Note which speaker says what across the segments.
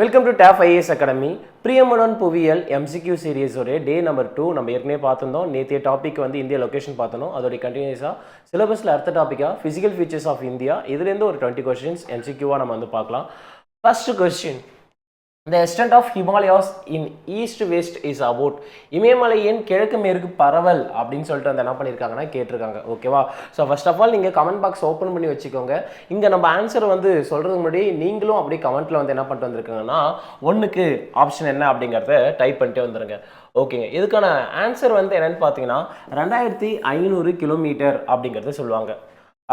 Speaker 1: Welcome to Tab IAS academy. பிரியமுடன் புவியியல் MCQ சீரீஸோட டே number 2 நம்ம ஏற்கனவே பார்த்துருந்தோம். நேற்றைய டாபிக் வந்து இந்தியா லொகேஷன் பார்த்தோம். அதோடைய கண்டினியூஸாக சிலபஸில் அடுத்த டாப்பிக்காக ஃபிசிக்கல் ஃபீச்சர்ஸ் ஆஃப் இந்தியா இதுலேருந்து ஒரு 20 கொஸ்டின்ஸ் MCQவாக நம்ம வந்து பார்க்கலாம். First question, the extent of Himalayas in east west is about. இமயமலையின் கிழக்கு மேற்கு பரவல் அப்படின்னு சொல்லிட்டு வந்து என்ன பண்ணியிருக்காங்கன்னா கேட்டிருக்காங்க. ஓகேவா? ஸோ ஃபர்ஸ்ட் ஆஃப் ஆல் நீங்கள் கமெண்ட் பாக்ஸ் ஓப்பன் பண்ணி வச்சுக்கோங்க. இங்கே நம்ம ஆன்சர் வந்து சொல்கிறதுக்கு முன்னாடி நீங்களும் அப்படியே கமெண்ட்டில் வந்து என்ன பண்ணிட்டு வந்திருக்காங்கன்னா ஒன்றுக்கு ஆப்ஷன் என்ன அப்படிங்கிறத டைப் பண்ணிட்டு வந்துருங்க. ஓகேங்க, இதுக்கான ஆன்சர் வந்து என்னென்னு பார்த்தீங்கன்னா 2500 கிலோமீட்டர் அப்படிங்கிறத சொல்லுவாங்க.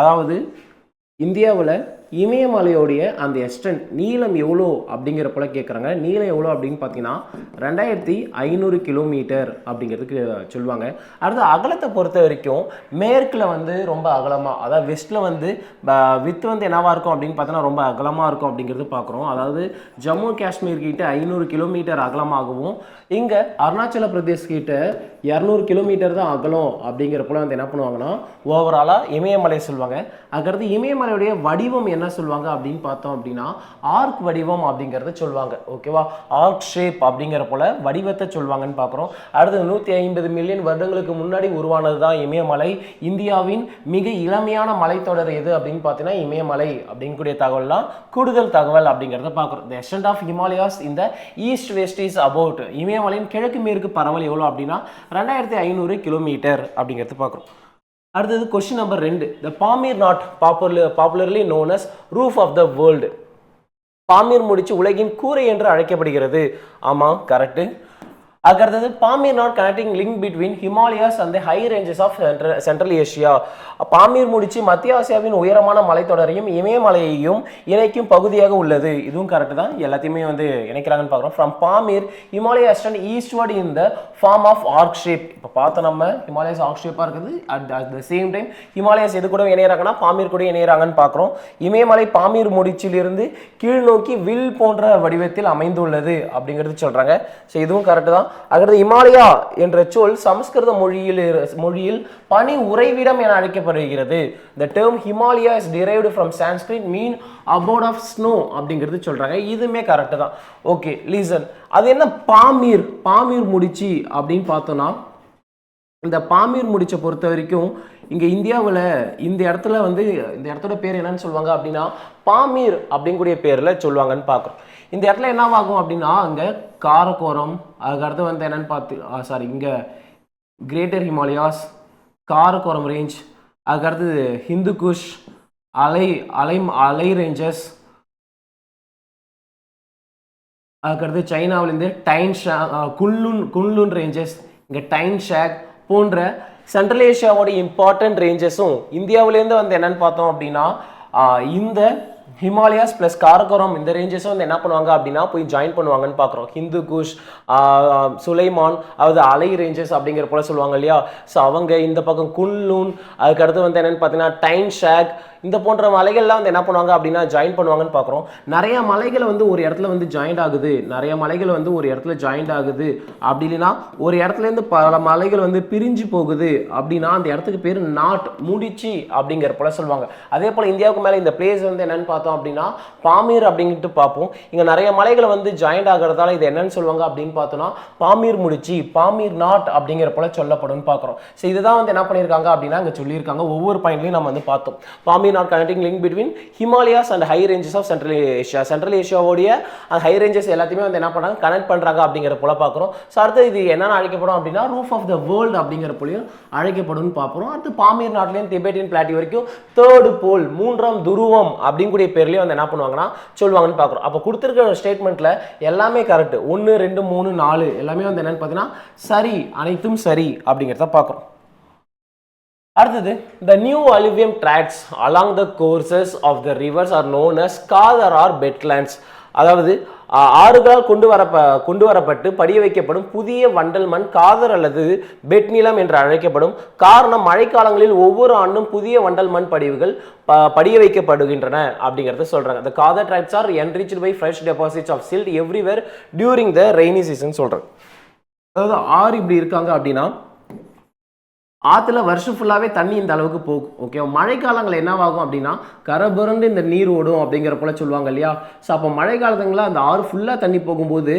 Speaker 1: அதாவது இந்தியாவில் இமயமலையோடைய அந்த எக்ஸ்டென்ட் நீளம் எவ்வளோ அப்படிங்கிற போல கேட்குறாங்க. நீளம் எவ்வளோ அப்படின்னு பார்த்தீங்கன்னா 2500 கிலோமீட்டர் அப்படிங்கிறதுக்கு சொல்லுவாங்க. அடுத்து அகலத்தை பொறுத்த வரைக்கும் மேற்கில் வந்து ரொம்ப அகலமாக, அதாவது வெஸ்ட்டில் வந்து வித்து வந்து என்னவாக இருக்கும் அப்படின்னு பார்த்தோன்னா ரொம்ப அகலமாக இருக்கும் அப்படிங்கிறது பார்க்குறோம். அதாவது ஜம்மு காஷ்மீர் கிட்ட 500 கிலோமீட்டர் அகலமாகவும் இங்கே அருணாச்சல பிரதேஷ் கிட்ட 200 கிலோமீட்டர் தான் அகலம் அப்படிங்கிற போல வந்து என்ன பண்ணுவாங்கன்னா ஓவராலாக இமயமலை சொல்லுவாங்க. அதுக்கடுத்து இமயமலையுடைய வடிவம் என்ன சொல்லுவாங்க அப்படின்னு பார்த்தோம் அப்படின்னா ஆர்க் வடிவம் அப்படிங்கிறத சொல்லுவாங்க. ஓகேவா? ஆர்க் ஷேப் அப்படிங்கிற போல வடிவத்தை சொல்லுவாங்கன்னு பார்க்குறோம். அடுத்து 150 மில்லியன் வருடங்களுக்கு முன்னாடி உருவானது தான் இமயமலை. இந்தியாவின் மிக இளமையான மலைத்தொடர் எது அப்படின்னு பார்த்தீங்கன்னா இமயமலை அப்படிங்கக்கூடிய தகவல்லாம் கூடுதல் தகவல் அப்படிங்கிறத பார்க்குறோம். The extent of Himalayas in the east west is about. இமயமலையின் கிழக்கு மேற்கு பரவல் எவ்வளோ அப்படின்னா 2500 கிலோமீட்டர் அப்படிங்கிறது பார்க்குறோம். அடுத்தது question number 2, the Pamir knot popularly known as roof of the world. Pamir முடிச்சு உலகின் கூரை என்று அழைக்கப்படுகிறது. ஆமாம், கரெக்டு. அதுக்கடுத்தது Pamir knot connecting link between Himalayas and high ranges of Central Asia. Pamir முடிச்சு மத்திய ஆசியாவின் உயரமான மலைத்தொடரையும் இமயமலையையும் இணைக்கும் பகுதியாக உள்ளது. இதுவும் கரெக்டு தான், எல்லாத்தையுமே வந்து இணைக்கிறாங்கன்னு பார்க்குறோம். From Pamir Himalaya extend eastward in the form of arc shape. இப்போ பார்த்தோம் நம்ம ஹிமாலயாஸ் ஆர்க் ஷேப்பாக இருக்குது. At the same time Himalayas எது கூட இணையறாங்கன்னா பாமீர் கூட இணையறாங்கன்னு பார்க்குறோம். இமயமலை பாமீர் முடிச்சிலிருந்து கீழ் நோக்கி வில் போன்ற வடிவத்தில் அமைந்துள்ளது அப்படிங்கிறது சொல்கிறாங்க. ஸோ இதுவும் கரெக்டு தான். அடுத்து இமாலயா என்ற சொல் சமஸ்கிருத மொழியில் பனி உறைவிடம் என அழைக்கப்படுகிறது. The term Himalaya is derived from Sanskrit mean abode of snow அப்படிங்கிறது சொல்றாங்க. இதுமே கரெக்ட் தான். Okay, listen. அது என்ன பாமீர்? பாமீர் முடிச்சு அப்படின்னு பார்த்தோம்னா இந்த பாமீர் முடிச்சை பொறுத்த வரைக்கும் இங்கே இந்தியாவில் இந்த இடத்துல வந்து இந்த இடத்தோட பேர் என்னன்னு சொல்லுவாங்க அப்படின்னா பாமீர் அப்படிங்கக்கூடிய பேரில் சொல்லுவாங்கன்னு பார்க்குறோம். இந்த இடத்துல என்னவாகும் அப்படின்னா அங்கே காரக்கோரம், அதுக்கடுத்து வந்து என்னன்னு பார்த்து இங்கே கிரேட்டர் ஹிமாலயாஸ், காரக்கோரம் ரேஞ்ச், அதுக்கடுத்து ஹிந்து குஷ், அலை ரேஞ்சஸ், அதுக்கடுத்து சைனாவிலேருந்து குன்லுன் ரேஞ்சஸ், இங்கே டைன் ஷேக் போன்ற சென்ட்ரல் ஏஷியாவோட இம்பார்ட்டன்ட் ரேஞ்சஸும் இந்தியாவிலேருந்து வந்து என்னன்னு பார்த்தோம் அப்படின்னா இந்த ஹிமாலயாஸ் ப்ளஸ் காரக்கோரம் இந்த ரேஞ்சஸும் வந்து என்ன பண்ணுவாங்க அப்படின்னா போய் ஜாயின் பண்ணுவாங்கன்னு பார்க்குறோம். ஹிந்து குஷ், சுலைமான், அதாவது அலை ரேஞ்சஸ் அப்படிங்கிற போல சொல்லுவாங்க இல்லையா. ஸோ அவங்க இந்த பக்கம் குன்லூன், அதுக்கடுத்து வந்து என்னென்னு பார்த்தீங்கன்னா டைன் ஷேக், இந்த போன்ற மலைகள்லாம் வந்து என்ன பண்ணுவாங்க அப்படின்னா ஜாயின் பண்ணுவாங்கன்னு பார்க்குறோம். நிறைய மலைகள் வந்து ஒரு இடத்துல வந்து ஜாயிண்ட் ஆகுது, நிறைய மலைகள் வந்து ஒரு இடத்துல ஜாயிண்ட் ஆகுது. அப்படி இல்லைன்னா ஒரு இடத்துலேருந்து பல மலைகள் வந்து பிரிஞ்சு போகுது அப்படின்னா அந்த இடத்துக்கு பேர் நாட் முடிச்சு அப்படிங்கிற போல சொல்லுவாங்க. அதே போல் இந்தியாவுக்கு மேலே இந்த பிளேஸ் வந்து என்னென்னு பார்த்தோம் அப்படின்னா பாமீர் அப்படின்ட்டு பார்ப்போம். இங்கே நிறைய மலைகள் வந்து ஜாயிண்ட் ஆகிறதால இது என்னன்னு சொல்லுவாங்க அப்படின்னு பார்த்தோம்னா பாமீர் முடிச்சு, பாமீர் நாட் அப்படிங்கிற போல சொல்லப்படும் பார்க்குறோம். ஸோ இதுதான் வந்து என்ன பண்ணியிருக்காங்க அப்படின்னா இங்கே சொல்லியிருக்காங்க. ஒவ்வொரு பாயிண்ட்லையும் நம்ம வந்து பார்த்தோம். Pamir not connecting link between Himalayas and high ranges of Central Asia. Central Asia ஓடிய அந்த ஹை ரேஞ்சஸ் எல்லாத்தையுமே வந்து என்ன பண்ணாங்க கனெக்ட் பண்ணுறாங்க அப்படிங்கிற போல பார்க்குறோம். ஸோ அடுத்து இது என்னென்ன அழைக்கப்படும் அப்படின்னா ரூஃப் ஆஃப் த வேர்ல்டு அப்படிங்கிற போலையும் அழைக்கப்படும் பார்க்குறோம். அடுத்து பாமீர் நாட்டிலையும் திபெட்டியன் பிளாட்டி வரைக்கும் தேர்டு போல், மூன்றாம் துருவம் அப்படிங்கூடிய பேர்லேயும் வந்து என்ன பண்ணுவாங்கன்னா சொல்லுவாங்கன்னு பார்க்குறோம். அப்போ கொடுத்துருக்க ஸ்டேட்மெண்ட்டில் எல்லாமே கரெக்ட். 1, 2, 3, 4 எல்லாமே வந்து என்னென்னு பார்த்தீங்கன்னா சரி, அனைத்தும் சரி அப்படிங்கிறத பார்க்குறோம். அடுத்தது, the new alluvium tracts along the courses of the rivers are known as Kader or wetlands. அதாவது ஆறுகளால் கொண்டு வரப்பட்டு படிய வைக்கப்படும் புதிய வண்டல் மண் காதர் அல்லது பெட் நிலம் என்று அழைக்கப்படும். காரணம் மழைக்காலங்களில் ஒவ்வொரு ஆண்டும் புதிய வண்டல் மண் படிவுகள் படிய வைக்கப்படுகின்றன அப்படிங்கிறத சொல்றாங்க. The Kader tracts are enriched by fresh deposits of silt everywhere during the rainy season சொல்றாங்க. அதாவது ஆறு இப்படி இருக்காங்க அப்படின்னா ஆற்றுல வருஷம் ஃபுல்லாகவே தண்ணி இந்த அளவுக்கு போகும். ஓகே, மழை காலங்கள் என்னவாகும் அப்படின்னா கரைபுரண்டு இந்த நீர் ஓடும் அப்படிங்கிற போல சொல்லுவாங்க இல்லையா. ஸோ அப்போ மழை காலத்துங்களில் அந்த ஆறு ஃபுல்லாக தண்ணி போகும்போது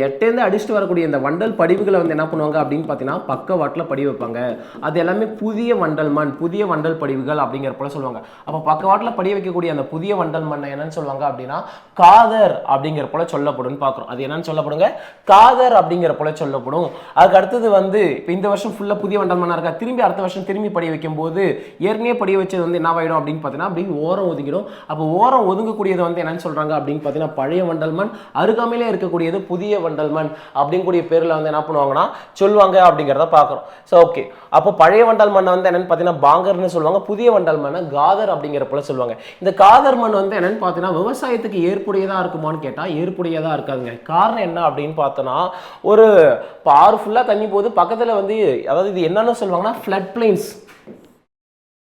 Speaker 1: எட்டேருந்து அடிச்சுட்டு வரக்கூடிய இந்த வண்டல் படிவுகளை வந்து என்ன பண்ணுவாங்க அப்படின்னு பார்த்தீங்கன்னா பக்கவாட்டில் படி வைப்பாங்க. அது எல்லாமே புதிய வண்டல் மண், புதிய வண்டல் படிவுகள் அப்படிங்கிற போல சொல்லுவாங்க. அப்போ பக்கவாட்டில் படி வைக்கக்கூடிய அந்த புதிய வண்டல் மண்ணை என்னன்னு சொல்லுவாங்க அப்படின்னா காதர் அப்படிங்கிற போல சொல்லப்படும் பார்க்குறோம். அது என்னன்னு சொல்லப்படுங்க, காதர் அப்படிங்கிற போல சொல்லப்படும். அதுக்கு அடுத்தது வந்து இப்போ இந்த வருஷம் ஃபுல்லாக புதிய வண்டல் மண்ணாக இருக்கா, திரும்பி அடுத்த வருஷம் திரும்பி படி வைக்கும் போது ஏற்கனவே படி வச்சது வந்து என்ன ஆகிடும் அப்படின்னு பார்த்தீங்கன்னா அப்படி ஓரம் ஒதுங்கிடும். அப்போ ஓரம் ஒதுங்கக்கூடியது வந்து என்னன்னு சொல்றாங்க அப்படின்னு பார்த்தீங்கன்னா பழைய வண்டல் மண், அருகாமையிலே இருக்கக்கூடியது புதிய வண்டல் மண் அப்படிங்கக்கூடிய பேரில் வந்து என்ன பண்ணுவாங்கன்னா சொல்லுவாங்க அப்படிங்கிறத பார்க்குறோம். ஸோ ஓகே, அப்போ பழைய வண்டல் மண்ணை வந்து என்னன்னு பார்த்தீங்கன்னா பாங்கர்னு சொல்லுவாங்க, புதிய வண்டல் மண்ணை காதர் அப்படிங்கிற போல சொல்லுவாங்க. இந்த காதர் மண் வந்து என்னன்னு பார்த்தீங்கன்னா விவசாயத்துக்கு ஏற்புடையதாக இருக்குமான்னு கேட்டால் ஏற்புடையதாக இருக்காதுங்க. காரணம் என்ன அப்படின்னு பார்த்தோன்னா ஒரு ஆறு ஃபுல்லாக தண்ணி போகுது, பக்கத்தில் வந்து அதாவது இது என்னன்னு சொல்லுவாங்கன்னா ஃப்ளட் பிளைன்ஸ்,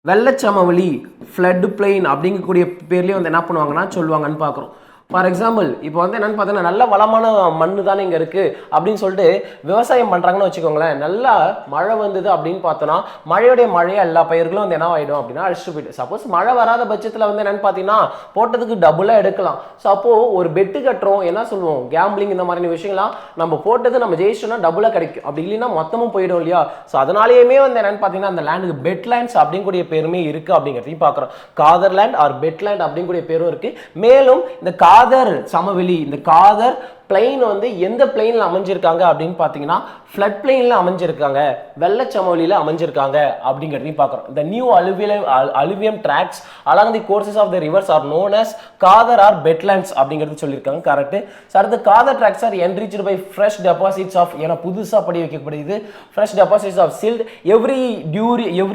Speaker 1: வெள்ளச்சமவெளி, ஃப்ளட் பிளைன் அப்படிங்கக்கூடிய பேர்லேயே வந்து என்ன பண்ணுவாங்கன்னா சொல்லுவாங்கன்னு பார்க்குறோம். ஃபார் எக்ஸாம்பிள் இப்போ வந்து என்னென்னு பார்த்தீங்கன்னா நல்ல வளமான மண் தானே இங்கே இருக்குது அப்படின்னு சொல்லிட்டு விவசாயம் பண்ணுறாங்கன்னு வச்சுக்கோங்களேன். நல்லா மழை வந்தது அப்படின்னு பார்த்தோன்னா மழையுடைய மழையாக எல்லா பயிர்களும் வந்து என்ன ஆகிடும் அப்படின்னா அழிச்சிட்டு போயிட்டு, சப்போஸ் மழை வராத பட்சத்தில் வந்து என்னென்னு பார்த்தீங்கன்னா போட்டதுக்கு டபுளாக எடுக்கலாம். ஸோ அப்போது ஒரு பெட்டு கட்டுறோம், என்ன சொல்லுவோம், கேம்பிளிங் இந்த மாதிரியான விஷயங்கள்லாம் நம்ம போட்டது நம்ம ஜெயிச்சோம்னா டபுளாக கிடைக்கும், அப்படி இல்லைன்னா மொத்தமும் போயிடும் இல்லையா. ஸோ அதனாலேயுமே வந்து என்னென்னு பார்த்தீங்கன்னா அந்த லேண்டுக்கு பெட்லேண்ட்ஸ் அப்படிங்கக்கூடிய பேருமே இருக்குது அப்படிங்கிறதையும் பார்க்குறோம். காதர்லேண்ட் ஆர் பெட்லேண்ட் அப்படிங்கக்கூடிய பேரும் இருக்குது. மேலும் இந்த காதர் சமவெளி, இந்த காதர் பிளைன் வந்து எந்த பிளைன்ல அமைஞ்சிருக்காங்க அப்படின்னு பார்த்தீங்கன்னா ஃப்ளட் பிளைன்ல அமைஞ்சிருக்காங்க, வெள்ளச்சமவெளியில் அமைஞ்சிருக்காங்க அப்படிங்கிறதையும் பார்க்குறோம். இந்த new alluvium tracts along the courses of the rivers are known as khadar or betlands அப்படிங்கிறது சொல்லியிருக்காங்க. கரெக்ட். அடுத்து khadar tracts are enriched by fresh deposits of, ஏன்னா புதுசாக படி வைக்கப்படுது, fresh deposits of silt every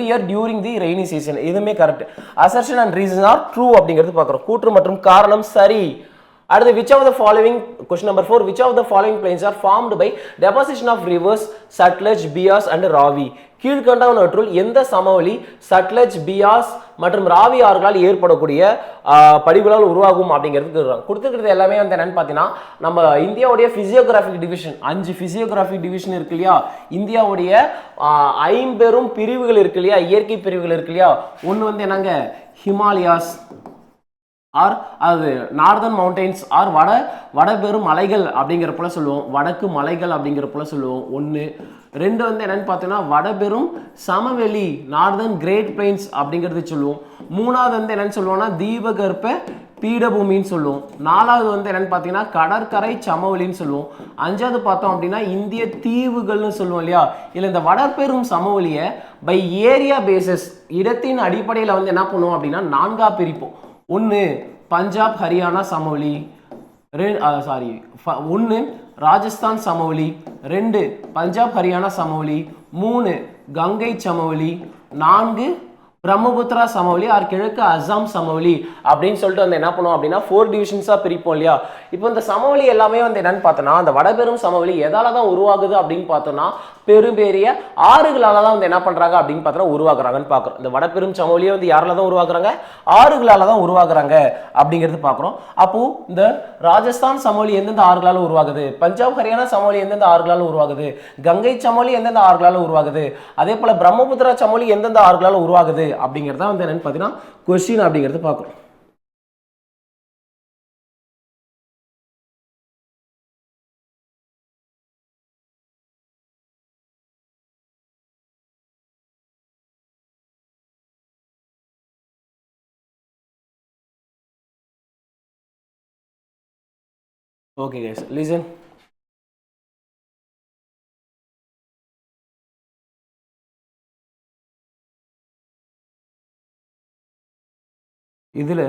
Speaker 1: year during the rainy season. இதுவுமே correct. Assertion and reason are true அப்படிங்கிறது பார்க்குறோம். கூற்று மற்றும் காரணம் சரி. அடுத்து which of the following, question number 4, which of the following plains are formed by deposition of rivers Satluj, Beas and Ravi? கீழ்கண்டவற்றுள் எந்த சமவெளி சட்லஜ், பியாஸ் மற்றும் ராவி ஆறுகளால் ஏற்படக்கூடிய படிவுகளால் உருவாகும் அப்படிங்கிறது கொடுத்துருக்கிறது எல்லாமே வந்து என்னன்னு பார்த்தீங்கன்னா நம்ம இந்தியாவுடைய பிசியோகிராபிக் டிவிஷன், 5 பிசியோகிராபிக் டிவிஷன் இருக்கு இல்லையா, இந்தியாவுடைய 50 பிரிவுகள் இருக்கு இல்லையா, இயற்கை பிரிவுகள் இருக்கு இல்லையா. ஒன்று வந்து என்னங்க ஹிமாலயாஸ் ஆர் அது நார்தன் மவுண்டெயின்ஸ் ஆர் வடபெரும் மலைகள் அப்படிங்கிற போல சொல்லுவோம், வடக்கு மலைகள் அப்படிங்கிற போல சொல்லுவோம். ஒன்று. ரெண்டு வந்து என்னன்னு பார்த்தீங்கன்னா வடபெரும் சமவெளி, நார்தன் கிரேட் பிளைன்ஸ் அப்படிங்கிறது சொல்லுவோம். மூணாவது வந்து என்னன்னு சொல்லுவோம்னா தீபகற்ப பீடபூமின்னு சொல்லுவோம். நாலாவது வந்து என்னன்னு பார்த்தீங்கன்னா கடற்கரை சமவெளின்னு சொல்லுவோம். அஞ்சாவது பார்த்தோம் அப்படின்னா இந்திய தீவுகள்னு சொல்லுவோம் இல்லையா. இல்லை இந்த வடபெரும் சமவெளியை பை ஏரியா பேசஸ், இடத்தின் அடிப்படையில் வந்து என்ன பண்ணுவோம் அப்படின்னா 4ஆ பிரிப்போம். ஒன்று பஞ்சாப் ஹரியானா சமவெளி, ஒன்று ராஜஸ்தான் சமவெளி, 2 பஞ்சாப் ஹரியானா சமவெளி, 3 கங்கை சமவெளி, 4 பிரம்மபுத்திரா சமவெளி ஆர் கிழக்கு அசாம் சமவெளி அப்படின்னு சொல்லிட்டு வந்து என்ன பண்ணுவோம் அப்படின்னா 4 டிவிஷன்ஸாக பிரிப்போம் இல்லையா. இப்போ இந்த சமவெளி எல்லாமே வந்து என்னன்னு பார்த்தோன்னா அந்த வடபெரும் சமவெளி எதால தான் உருவாகுது அப்படின்னு பார்த்தோம்னா பெரிய ஆறுகளால தான் வந்து என்ன பண்றாங்க அப்படின்னு பார்த்தோன்னா உருவாக்குறாங்கன்னு பார்க்குறோம். இந்த வடபெரும் சமவெளியை வந்து யாரால தான் உருவாக்குறாங்க, ஆறுகளால தான் உருவாக்குறாங்க அப்படிங்கிறது பார்க்குறோம். அப்போ இந்த ராஜஸ்தான் சமவெளி எந்தெந்த ஆறுகளால உருவாகுது, பஞ்சாப் ஹரியானா சமவெளி எந்தெந்த ஆறுகளால உருவாகுது, கங்கை சமவெளி எந்தெந்த ஆறுகளால உருவாகுது, அதே போல பிரம்மபுத்திரா சமவெளி எந்தெந்த ஆறுகளால உருவாகுது அப்படிங்கிறத வந்து என்னன்னு பார்த்தீங்கன்னா கொஸ்டின் அப்படிங்கிறது பார்க்குறோம். Okay guys, listen. இதில்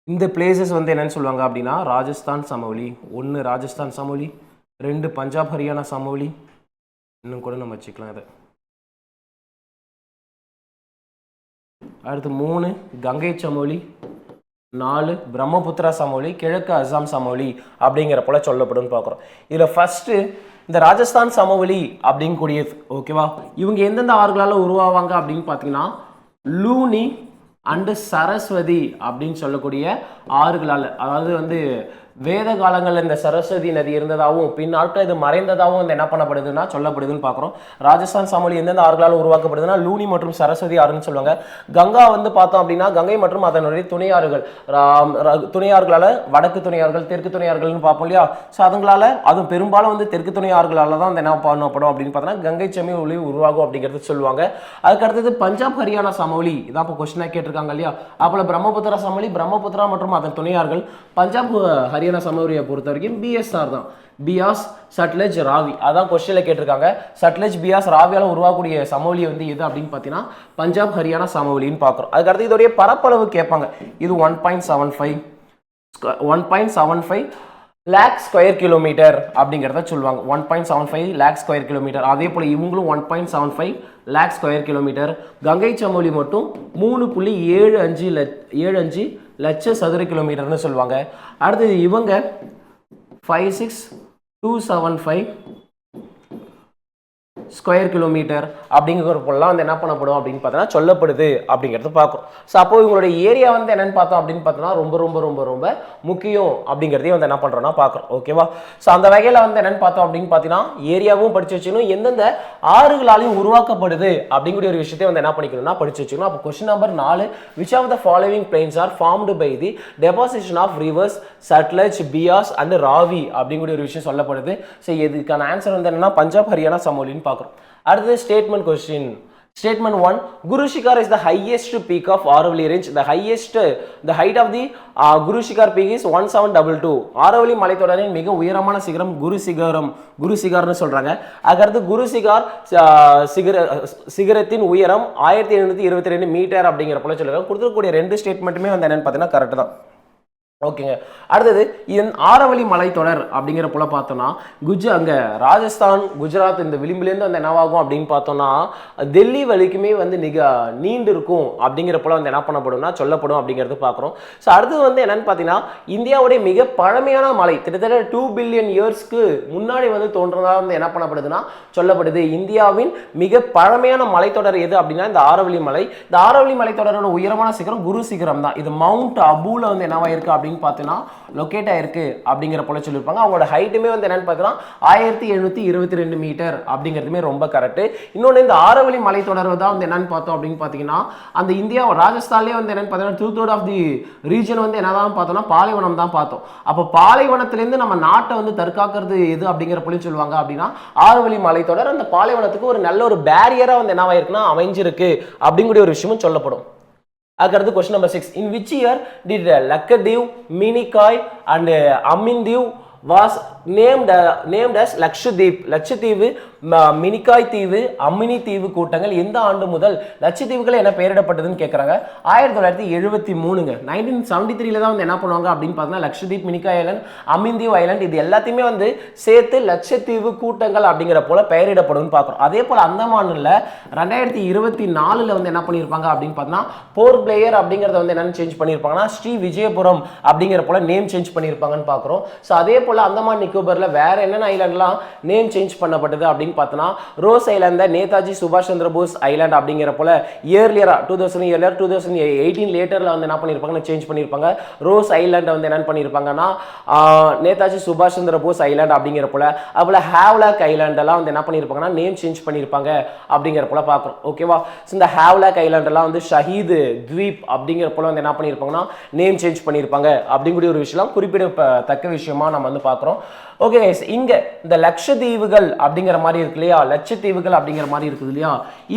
Speaker 1: இந்த பிளேசஸ் வந்து என்னன்னு சொல்லுவாங்க அப்படின்னா ராஜஸ்தான் சமவெளி. 1 ராஜஸ்தான் சமவெளி, 2 பஞ்சாப் ஹரியானா சமவெளி, இன்னும் கூட நம்ம வச்சுக்கலாம் இதை. அடுத்து 3 கங்கை சமவெளி, 4 பிரம்மபுத்திரா சமவெளி, கிழக்கு அசாம் சமவெளி அப்படிங்கிற போல சொல்லப்படும் பார்க்குறோம். இதில் ஃபர்ஸ்ட் இந்த ராஜஸ்தான் சமவெளி அப்படிங்கக்கூடியது ஓகேவா, இவங்க எந்தெந்த ஆறுகளால் உருவாவாங்க அப்படின்னு பார்த்தீங்கன்னா லூனி அண்டு சரஸ்வதி அப்படின்னு சொல்லக்கூடிய ஆறுகளால், அதாவது வந்து வேத காலங்களில் இந்த சரஸ்வதி நதி இருந்ததாகவும் பின்னாட்கள் இது மறைந்ததாகவும் வந்து என்ன பண்ணப்படுதுன்னா சொல்லப்படுதுன்னு பார்க்குறோம். ராஜஸ்தான் சமவெளி எந்தெந்த ஆறுகளால் உருவாக்கப்படுதுன்னா லூனி மற்றும் சரஸ்வதி ஆறுன்னு சொல்லுவாங்க. கங்கா வந்து பார்த்தோம் அப்படின்னா கங்கை மற்றும் அதனுடைய துணையாறுகளால் வடக்கு துணையாறுகள் தெற்கு துணையாறுகள்னு பார்ப்போம் இல்லையா. ஸோ அதுங்களால அதுவும் பெரும்பாலும் வந்து தெற்கு துணையாறுகளால் தான் வந்து என்ன பண்ணப்படும் அப்படின்னு பார்த்தோன்னா கங்கை சமவெளி உருவாகும் அப்படிங்கிறது சொல்லுவாங்க. அதுக்கு அடுத்தது பஞ்சாப் ஹரியானா சமவெளி, இதான் இப்போ கொஸ்டினாக கேட்டிருக்காங்க இல்லையா. அப்போ பிரம்மபுத்திரா சமவெளி, பிரம்மபுத்திரா மற்றும் அதன் துணையாறுகள் பஞ்சாப் ஹரியானா சமவெளியை பொறுத்த வரைக்கும் பிஎஸ்ஆர் தான். பியாஸ், சட்லஜ், ராவி, அதான் கொஸ்டினில் கேட்டிருக்காங்க. சட்லஜ், பியாஸ், ராவியால் உருவாக்கக்கூடிய சமவெளி வந்து எது அப்படின்னு பார்த்தீங்கன்னா பஞ்சாப் ஹரியானா சமவெளின்னு பார்க்குறோம். அதுக்கடுத்து இதோடைய பரப்பளவு கேட்பாங்க. இது 1.75 லேக் ஸ்கொயர் கிலோமீட்டர் அப்படிங்கிறத சொல்லுவாங்க. 1.75 லேக் ஸ்கொயர் கிலோமீட்டர். அதே போல் இவங்களும் 1.75 லேக் ஸ்கொயர் கிலோமீட்டர். கங்கை சமவெளி மட்டும் 3.75 லட்ச சதுர கிலோமீட்டர்னு சொல்லுவாங்க. அடுத்தது இவங்க 56275 ஸ்கொயர் கிலோமீட்டர் அப்படிங்கிற பொருளாக வந்து என்ன பண்ணப்படும் அப்படின்னு பார்த்தோன்னா சொல்லப்படுது அப்படிங்கிறது பார்க்குறோம். ஸோ அப்போ இவங்களுடைய ஏரியா வந்து என்னென்னு பார்த்தோம் அப்படின்னு பார்த்தோன்னா ரொம்ப ரொம்ப ரொம்ப ரொம்ப முக்கியம் அப்படிங்கிறதையும் வந்து என்ன பண்ணுறோன்னா பார்க்குறோம். ஓகேவா. ஸோ அந்த வகையில் வந்து என்னென்னு பார்த்தோம் அப்படின்னு பார்த்தீங்கன்னா ஏரியாவும் படித்து வச்சுக்கணும், எந்தெந்த ஆறுகளாலையும் உருவாக்கப்படுது அப்படிங்கிற ஒரு விஷயத்தையும் வந்து என்ன பண்ணிக்கணும்னா படித்து வச்சுக்கணும். அப்போ question number 4, which of the following plains are formed by the deposition of rivers Sutlej, Beas and Ravi அப்படிங்கிற ஒரு விஷயம் சொல்லப்படுது. ஸோ இதுக்கான ஆன்சர் வந்து என்னன்னா பஞ்சாப் ஹரியானா சமவெளின்னு பார்க்குறோம். அடுத்தது statement question. Statement 1, Guru Shikhar is the highest peak of Aravalli range. The height of the Guru Shikhar peak is 1722. Aravalli மலைத்தொடரின் மிக உயரமான சிகரம் குரு சிகார்னு சொல்றாங்க. அதுக்கடுத்து குரு சிகார் சிகரத்தின் உயரம் 1722 மீட்டர் அப்படிங்கிற போல சொல்றாங்க. கொடுத்துக்கூடிய ரெண்டு ஸ்டேட்மெண்ட்டுமே வந்து என்னன்னு பார்த்தீங்கன்னா கரெக்ட் தான். ஓகேங்க. அடுத்தது ஆரவல்லி மலைத்தொடர் அப்படிங்கிற போல பார்த்தோம்னா அங்கே ராஜஸ்தான், குஜராத் இந்த விளிம்புலேருந்து வந்து என்னவாகும் அப்படின்னு பார்த்தோம்னா டெல்லி வரைக்குமே வந்து நீண்டு இருக்கும் அப்படிங்கிற போல வந்து என்ன பண்ணப்படும்னா சொல்லப்படும் அப்படிங்கிறது பார்க்குறோம். ஸோ அடுத்தது வந்து என்னன்னு பார்த்தீங்கன்னா இந்தியாவுடைய மிக பழமையான மலை, கிட்டத்தட்ட 2 பில்லியன் இயர்ஸ்க்கு முன்னாடி வந்து தோன்றதா வந்து என்ன பண்ணப்படுதுன்னா சொல்லப்படுது. இந்தியாவின் மிக பழமையான மலைத்தொடர் எது அப்படின்னா இந்த ஆரவல்லி மலை. இந்த ஆரவல்லி மலைத்தொடரோட உயரமான சிகரம் குரு சிகரம் தான். இது மவுண்ட் அபூல வந்து என்னவா இருக்கு அப்படின்னு பார்த்தீங்கன்னா லொக்கேட் ஆயிருக்கு அப்படிங்கிற போல சொல்லியிருப்பாங்க. அவங்களோட ஹைட்டுமே வந்து என்னன்னு பார்த்தீங்கன்னா 1722 மீட்டர் அப்படிங்கிறதுமே ரொம்ப கரெக்ட். இன்னொன்று இந்த ஆரவல்லி மலைத்தொடர் தான் வந்து என்னன்னு பார்த்தோம் அப்படின்னு பார்த்தீங்கன்னா அந்த இந்தியா ராஜஸ்தான்லேயே வந்து என்னன்னு பார்த்தீங்கன்னா 2/3 ஆஃப் தி ரீஜன் வந்து என்னதான் பார்த்தோம்னா பாலைவனம் தான் பார்த்தோம். அப்போ பாலைவனத்திலேருந்து நம்ம நாட்டை வந்து தற்காக்கிறது எது அப்படிங்கிற போல சொல்லுவாங்க அப்படின்னா ஆரவல்லி மலைத்தொடர் அந்த பாலைவனத்துக்கு ஒரு நல்ல ஒரு பேரியரா வந்து என்னவா இருக்குன்னா அமைஞ்சிருக்கு அப்படிங்கிற ஒரு விஷயமும் சொல்லப்படும். அதுக்கடுத்து question number 6, in which year did Lakshadweep, Minicoy and Amindiv was named as லட்சத்தீவு, மினிகாய் தீவு, அம்மினி தீவு கூட்டங்கள் எந்த ஆண்டு முதல் லட்சத்தீவுகள் என்ன பெயரிடப்பட்டதுன்னு கேட்குறாங்க. 1973ங்க. 1973 தான் வந்து என்ன பண்ணுவாங்க அப்படின்னு பார்த்தீங்கன்னா லட்சத்தீப், மினிகாய் ஐலண்ட், அமின்தீவ் ஐலண்ட் இது எல்லாத்தையுமே வந்து சேர்த்து லட்சத்தீவு கூட்டங்கள் அப்படிங்கிற போல பெயரிடப்படும் பார்க்குறோம். அதே போல் அந்தமானில் 2024 வந்து என்ன பண்ணியிருப்பாங்க அப்படின்னு பார்த்தீங்கன்னா போர்ட் பிளேயர் அப்படிங்கிறத வந்து என்னென்னு சேஞ்ச் பண்ணியிருப்பாங்கன்னா ஸ்ரீ விஜயபுரம் அப்படிங்கிற போல நேம் சேஞ்ச் பண்ணியிருப்பாங்கன்னு பார்க்குறோம். ஸோ அதே போல் அந்தமான் நிக்கோபர்ல வேற என்னென்ன ஐலாண்ட்லாம் நேம் சேஞ்ச் பண்ணப்பட்டது அப்படின்னு பார்த்தோன்னா ரோஸ் ஐலாண்ட், நேதாஜி சுபாஷ் சந்திர போஸ் ஐலாண்ட் அப்படிங்கிற போல இயர்லியரா 2018 லேட்டர்ல வந்து என்ன பண்ணியிருப்பாங்க சேஞ்ச் பண்ணியிருப்பாங்க. ரோஸ் ஐலாண்ட் வந்து என்ன பண்ணியிருப்பாங்கன்னா நேதாஜி சுபாஷ் சந்திர போஸ் ஐலாண்ட் அப்படிங்கிற போல. அதுபோல ஹேவ்லாக் ஐலாண்ட் எல்லாம் வந்து என்ன பண்ணியிருப்பாங்கன்னா நேம் சேஞ்ச் பண்ணியிருப்பாங்க அப்படிங்கிற போல பார்க்குறோம். ஓகேவா. இந்த ஹேவ்லாக் ஐலாண்ட் எல்லாம் வந்து ஷஹீத் த்வீப் அப்படிங்கிற போல வந்து என்ன பண்ணியிருப்பாங்கன்னா நேம் சேஞ்ச் பண்ணியிருப்பாங்க அப்படிங்கிற ஒரு விஷயம் குறிப்பிடத்தக்க விஷயமா நம்ம வந்து பார்க்குறோம். ஓகே கைஸ், இங்க இந்த லட்சத்தீவுகள் அப்படிங்கிற மாதிரி இருக்கு இல்லையா, லட்சத்தீவுகள் அப்படிங்கிற மாதிரி இருக்குது இல்லையா,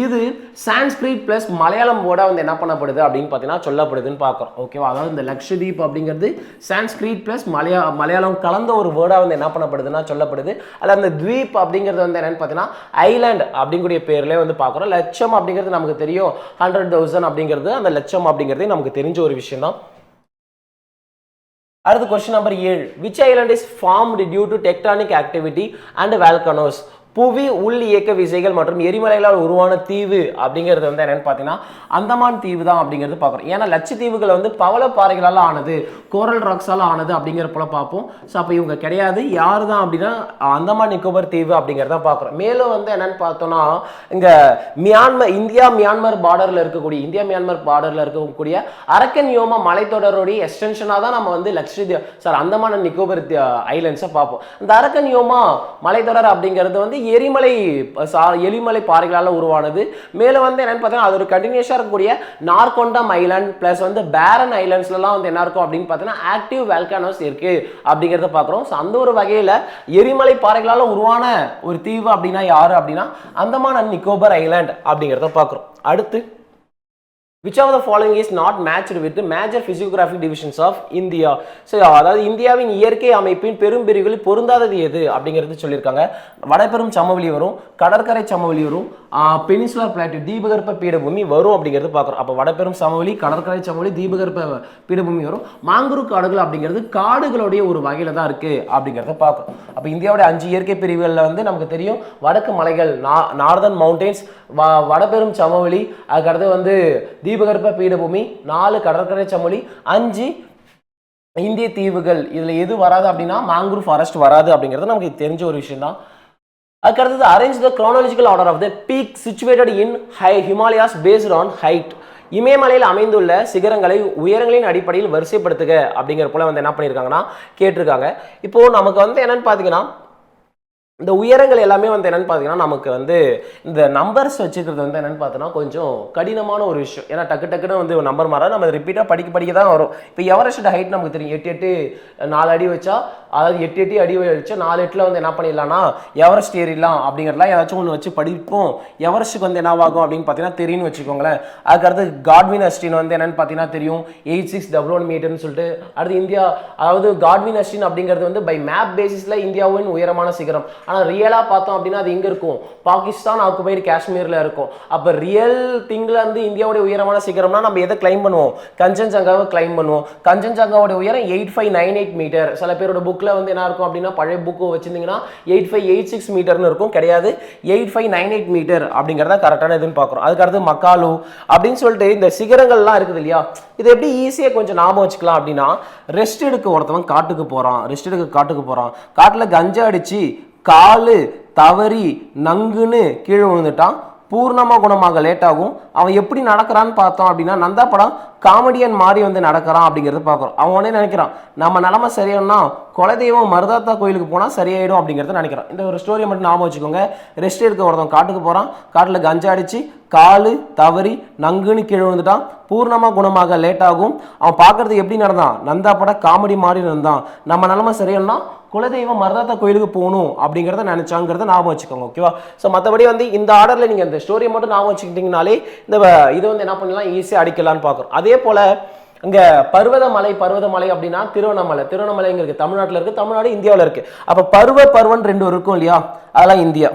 Speaker 1: இது சான்ஸ்கிரிட் பிளஸ் மலையாளம் வேர்டா வந்து என்ன பண்ணப்படுது அப்படின்னு பார்த்தீங்கன்னா சொல்லப்படுதுன்னு பார்க்குறோம். ஓகேவா. அதாவது இந்த லட்சதீப் அப்படிங்கிறது சான்ஸ்கிரிட் பிளஸ் மலையாளம் கலந்த ஒரு வேர்டா வந்து என்ன பண்ணப்படுதுன்னா சொல்லப்படுது. அல்ல அந்த த்வீப் அப்படிங்கிறது வந்து என்னன்னு பார்த்தீங்கன்னா ஐலாண்ட் அப்படிங்கிற பேர்லேயே வந்து பார்க்குறோம். லட்சம் அப்படிங்கிறது நமக்கு தெரியும், 100,000 அப்படிங்கிறது அந்த லட்சம் அப்படிங்கிறது நமக்கு தெரிஞ்ச ஒரு விஷயம் தான். அடுத்து question number 7, which island is formed due to tectonic activity and volcanoes? புவி உள் இயக்க விசைகள் மற்றும் எரிமலைகளால் உருவான தீவு அப்படிங்கிறது வந்து என்னன்னு பார்த்தீங்கன்னா அந்தமான் தீவு தான் அப்படிங்கிறது பார்க்குறோம். ஏன்னா லட்சத்தீவுகள் வந்து பவளப்பாறைகளால் ஆனது, கோரல் ராக்ஸால் ஆனது அப்படிங்கிற போல பார்ப்போம். ஸோ அப்போ இவங்க கிடையாது. யார் தான் அப்படின்னா அந்தமான் நிக்கோபர் தீவு அப்படிங்கிறத பார்க்குறோம். மேலும் வந்து என்னன்னு பார்த்தோம்னா இங்கே இந்தியா மியான்மர் பார்டரில் இருக்கக்கூடிய அரக்கன் யோமா மலைத்தொடருடைய எக்ஸ்டென்ஷனாக தான் நம்ம வந்து அந்தமான் நிக்கோபர் ஐலண்ட்ஸை பார்ப்போம். இந்த அரக்கன் யோமா மலைத்தொடர் அப்படிங்கிறது வந்து எலிமலை பாறைகளால் உருவானது. மேலும் வந்து என்னன்னு பார்த்தீங்கன்னா அது ஒரு கண்டினியூஸாக இருக்கக்கூடிய நார்கொண்டம் ஐலாண்ட் பிளஸ் வந்து பேரன் ஐலாண்ட்ஸ்லாம் வந்து என்ன இருக்கும் அப்படின்னு பார்த்தீங்கன்னா ஆக்டிவ் வால்கானோஸ் இருக்கு அப்படிங்கிறத பார்க்குறோம். ஸோ அந்த ஒரு வகையில் எரிமலை பாறைகளால் உருவான ஒரு தீவு அப்படின்னா யாரு அப்படின்னா அந்தமான் அண்ட் நிக்கோபர் ஐலாண்ட் அப்படிங்கிறத பார்க்குறோம். அடுத்து which of the following is not matched with the major physiographic divisions of India? So அதாவது இந்தியாவின் இயற்கை அமைப்பின் பெரும் பிரிவுகளில் பொருந்தாதது எது அப்படிங்கிறது சொல்லியிருக்காங்க. வடபெரும் சமவெளி வரும், கடற்கரை சமவெளி வரும், பெனிசுலர் பிளாட்டியூ தீபகற்ப பீடபூமி வரும் அப்படிங்கிறது பார்க்குறோம். அப்போ வடபெரும் சமவெளி, கடற்கரை சமவெளி, தீபகற்ப பீடபூமி வரும். மாங்குரு காடுகள் அப்படிங்கிறது காடுகளுடைய ஒரு வகையில தான் இருக்கு அப்படிங்கிறத பார்க்குறோம். அப்போ இந்தியாவுடைய 5 இயற்கை பிரிவுகளில் வந்து நமக்கு தெரியும் வடக்கு மலைகள், நார்தர்ன் மவுண்டெயின்ஸ், வடபெரும் சமவெளி, அதுக்கடுத்து வந்து தீபகற்ப பீடபூமி, 4 கடற்கரை சமவெளி, 5 இந்திய தீவுகள். இதுல எது வராது அப்படின்னா மேங்க்ரூவ் ஃபாரஸ்ட் வராது அப்படிங்கிறது நமக்கு தெரிஞ்ச ஒரு விஷயம் தான். அதுக்கடுத்தது arrange the chronological order of the peak situated in Himalayas based on height. இமயமலையில் அமைந்துள்ள சிகரங்களை உயரங்களின் அடிப்படையில் வரிசைப்படுத்துக அப்படிங்கிற போல வந்து என்ன பண்ணியிருக்காங்கன்னா கேட்டிருக்காங்க. இப்போ நமக்கு வந்து என்னன்னு பார்த்தீங்கன்னா இந்த உயரங்கள் எல்லாமே வந்து என்னன்னு பார்த்தீங்கன்னா நமக்கு வந்து இந்த நம்பர்ஸ் வச்சுக்கிறது வந்து என்னன்னு பார்த்தோன்னா கொஞ்சம் கடினமான ஒரு விஷயம். ஏன்னா டக்குன்னு வந்து ஒரு நம்பர் மாற நம்ம ரிப்பீட்டாக படிக்க தான் வரும். இப்போ எவரெஸ்ட் ஹைட் நமக்கு தெரியும் 8 4 அடி வச்சா, அதாவது 8 அடி வச்சா 4 8 வந்து என்ன பண்ணிடலாம்னா எவரெஸ்ட் ஏறிடலாம் அப்படிங்கிறதுலாம் ஏதாச்சும் ஒன்று வச்சு படிப்போம். எவரெஸ்ட்டுக்கு வந்து என்னவாகும் அப்படின்னு பார்த்தீங்கன்னா தெரியும்னு வச்சுக்கோங்களேன். அதுக்கடுத்து காட்வின் அஸ்டின் வந்து என்னன்னு பார்த்தீங்கன்னா தெரியும் 8611 மீட்டர்னு சொல்லிட்டு. அடுத்து இந்தியா, அதாவது காட்வின் அஸ்டின் அப்படிங்கிறது வந்து பை மேப் பேசிஸில் இந்தியாவின் உயரமான சிகரம். ஆனால் ரியலாக பார்த்தோம் அப்படின்னா அது எங்கே இருக்கும்? பாகிஸ்தான் ஆக்குபைடு காஷ்மீரில் இருக்கும். அப்போ ரியல் திங்கில் வந்து இந்தியாவுடைய உயரமான சிகரம்னா நம்ம எதை கிளைம் பண்ணுவோம்? கஞ்சன்ஜங்காவை கிளைம் பண்ணுவோம். கஞ்சன்ஜங்காவோட உயரம் 8598 மீட்டர். சில பேரோட புக்கில் வந்து என்ன இருக்கும் அப்படின்னா பழைய புக்கு வச்சிருந்தீங்கன்னா 8586 மீட்டர்னு இருக்கும். கிடையாது, 8598 மீட்டர் அப்படிங்கிறத கரெக்டான இதுன்னு பார்க்குறோம். அதுக்கடுத்து மக்காலு அப்படின்னு சொல்லிட்டு இந்த சிகரங்கள்லாம் இருக்குது இல்லையா, இது எப்படி ஈஸியாக கொஞ்சம் ஞாபகம் வச்சுக்கலாம் அப்படின்னா ரெஸ்ட் எடுக்க ஒருத்தவன் காட்டுக்கு போகிறான், காட்டில் கஞ்சா அடிச்சு காலு தவறி நங்குன்னு கீழே விழுந்துட்டான். பூர்ணமாக குணமாக லேட் ஆகும். அவன் எப்படி நடக்கிறான்னு பார்த்தோம் அப்படின்னா நந்தா படம் காமெடியன் மாதிரி வந்து நடக்கிறான் அப்படிங்கிறது பார்க்குறோம். அவனே நினைக்கிறான் நம்ம நிலமை சரியானா குலதெய்வம் மருதாத்தா கோயிலுக்கு போனால் சரியாயிடும் அப்படிங்கிறத நினைக்கிறான். இந்த ஒரு ஸ்டோரியை மட்டும் ஞாபகம் வச்சுக்கோங்க. ரெஸ்ட் எடுக்க ஒருத்தன் காட்டுக்கு போகிறான், காட்டில் கஞ்சா அடிச்சு காலு தவறி நங்குன்னு கீழே வந்துட்டான். பூர்ணமாக குணமாக லேட் ஆகும். அவன் பார்க்கறதுக்கு எப்படி நடந்தான்? நந்தா படம் காமெடி மாதிரி இருந்தான். நம்ம நிலமை சரியானா குலதெய்வம் மருதாத்தா கோயிலுக்கு போகணும் அப்படிங்கிறத நினைச்சாங்கிறத ஞாபகம் வச்சுக்கோங்க. ஓகேவா? ஸோ மற்றபடி வந்து இந்த ஆர்டரில் நீங்கள் இந்த ஸ்டோரியை மட்டும் ஞாபகம் வச்சுக்கிட்டீங்கனாலே இந்த இது வந்து என்ன பண்ணலாம், ஈஸியாக அடிக்கலான்னு பார்க்குறோம். அதே போல் இங்கே பர்வதமலை அப்படின்னா திருவண்ணாமலைங்கிறது தமிழ்நாட்டில் இருக்குது, தமிழ்நாடு இந்தியாவில் இருக்குது. அப்போ பருவன் 2 இருக்கும் இல்லையா, அதெல்லாம் இந்தியா.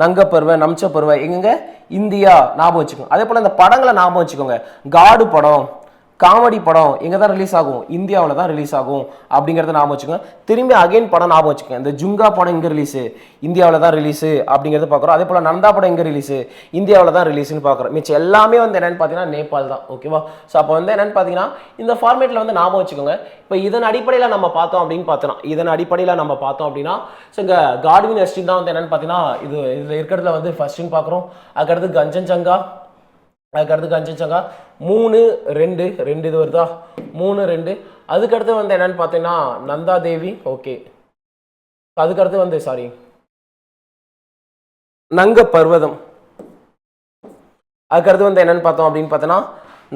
Speaker 1: நங்க பருவ நம்ச பருவ எங்க இந்தியா ஞாபகம் வச்சுக்கோங்க. அதே போல் இந்த படங்களை ஞாபகம் வச்சுக்கோங்க. காடு படம், காமெடி படம் எங்கே தான் ரிலீஸ் ஆகும்? இந்தியாவில் தான் ரிலீஸ் ஆகும் அப்படிங்கிறத ஞாபகம் வச்சுக்கோங்க. திரும்பி அகைன் படம் ஞாபகம் வச்சுக்கோங்க. இந்த ஜுங்கா படம் எங்கே ரிலீஸு? இந்தியாவில் தான் ரிலீஸு அப்படிங்கிறத பார்க்குறோம். அதே போல் நந்தா படம் எங்கே ரிலீஸு? இந்தியாவில் தான் ரிலீஸ்னு பார்க்குறோம். மிச்சம் எல்லாமே வந்து என்னென்னு பார்த்தீங்கன்னா நேபாள் தான். ஓகேவா? ஸோ அப்போ வந்து என்னென்னு பார்த்தீங்கன்னா இந்த ஃபார்மேட்டில் வந்து ஞாபகம் வச்சுக்கோங்க. இப்போ இதன் அடிப்படையில் நம்ம பார்த்தோம் அப்படின்னா ஸோ இங்கே காட்வின் அஸ்டின் தான் வந்து என்னென்னு பார்த்தீங்கன்னா இதில் இருக்கிறதுல வந்து ஃபர்ஸ்ட்னு பார்க்குறோம். அதுக்கடுத்து கஞ்சன்ஜங்கா, 3 2 இது வருதா, 3 2. அதுக்கடுத்து வந்து என்னன்னு பார்த்தீங்கன்னா நந்தா தேவி. ஓகே, அதுக்கடுத்து வந்து நங்க பர்வதம். அதுக்கடுத்து வந்து என்னன்னு பார்த்தோம் அப்படின்னு பார்த்தோன்னா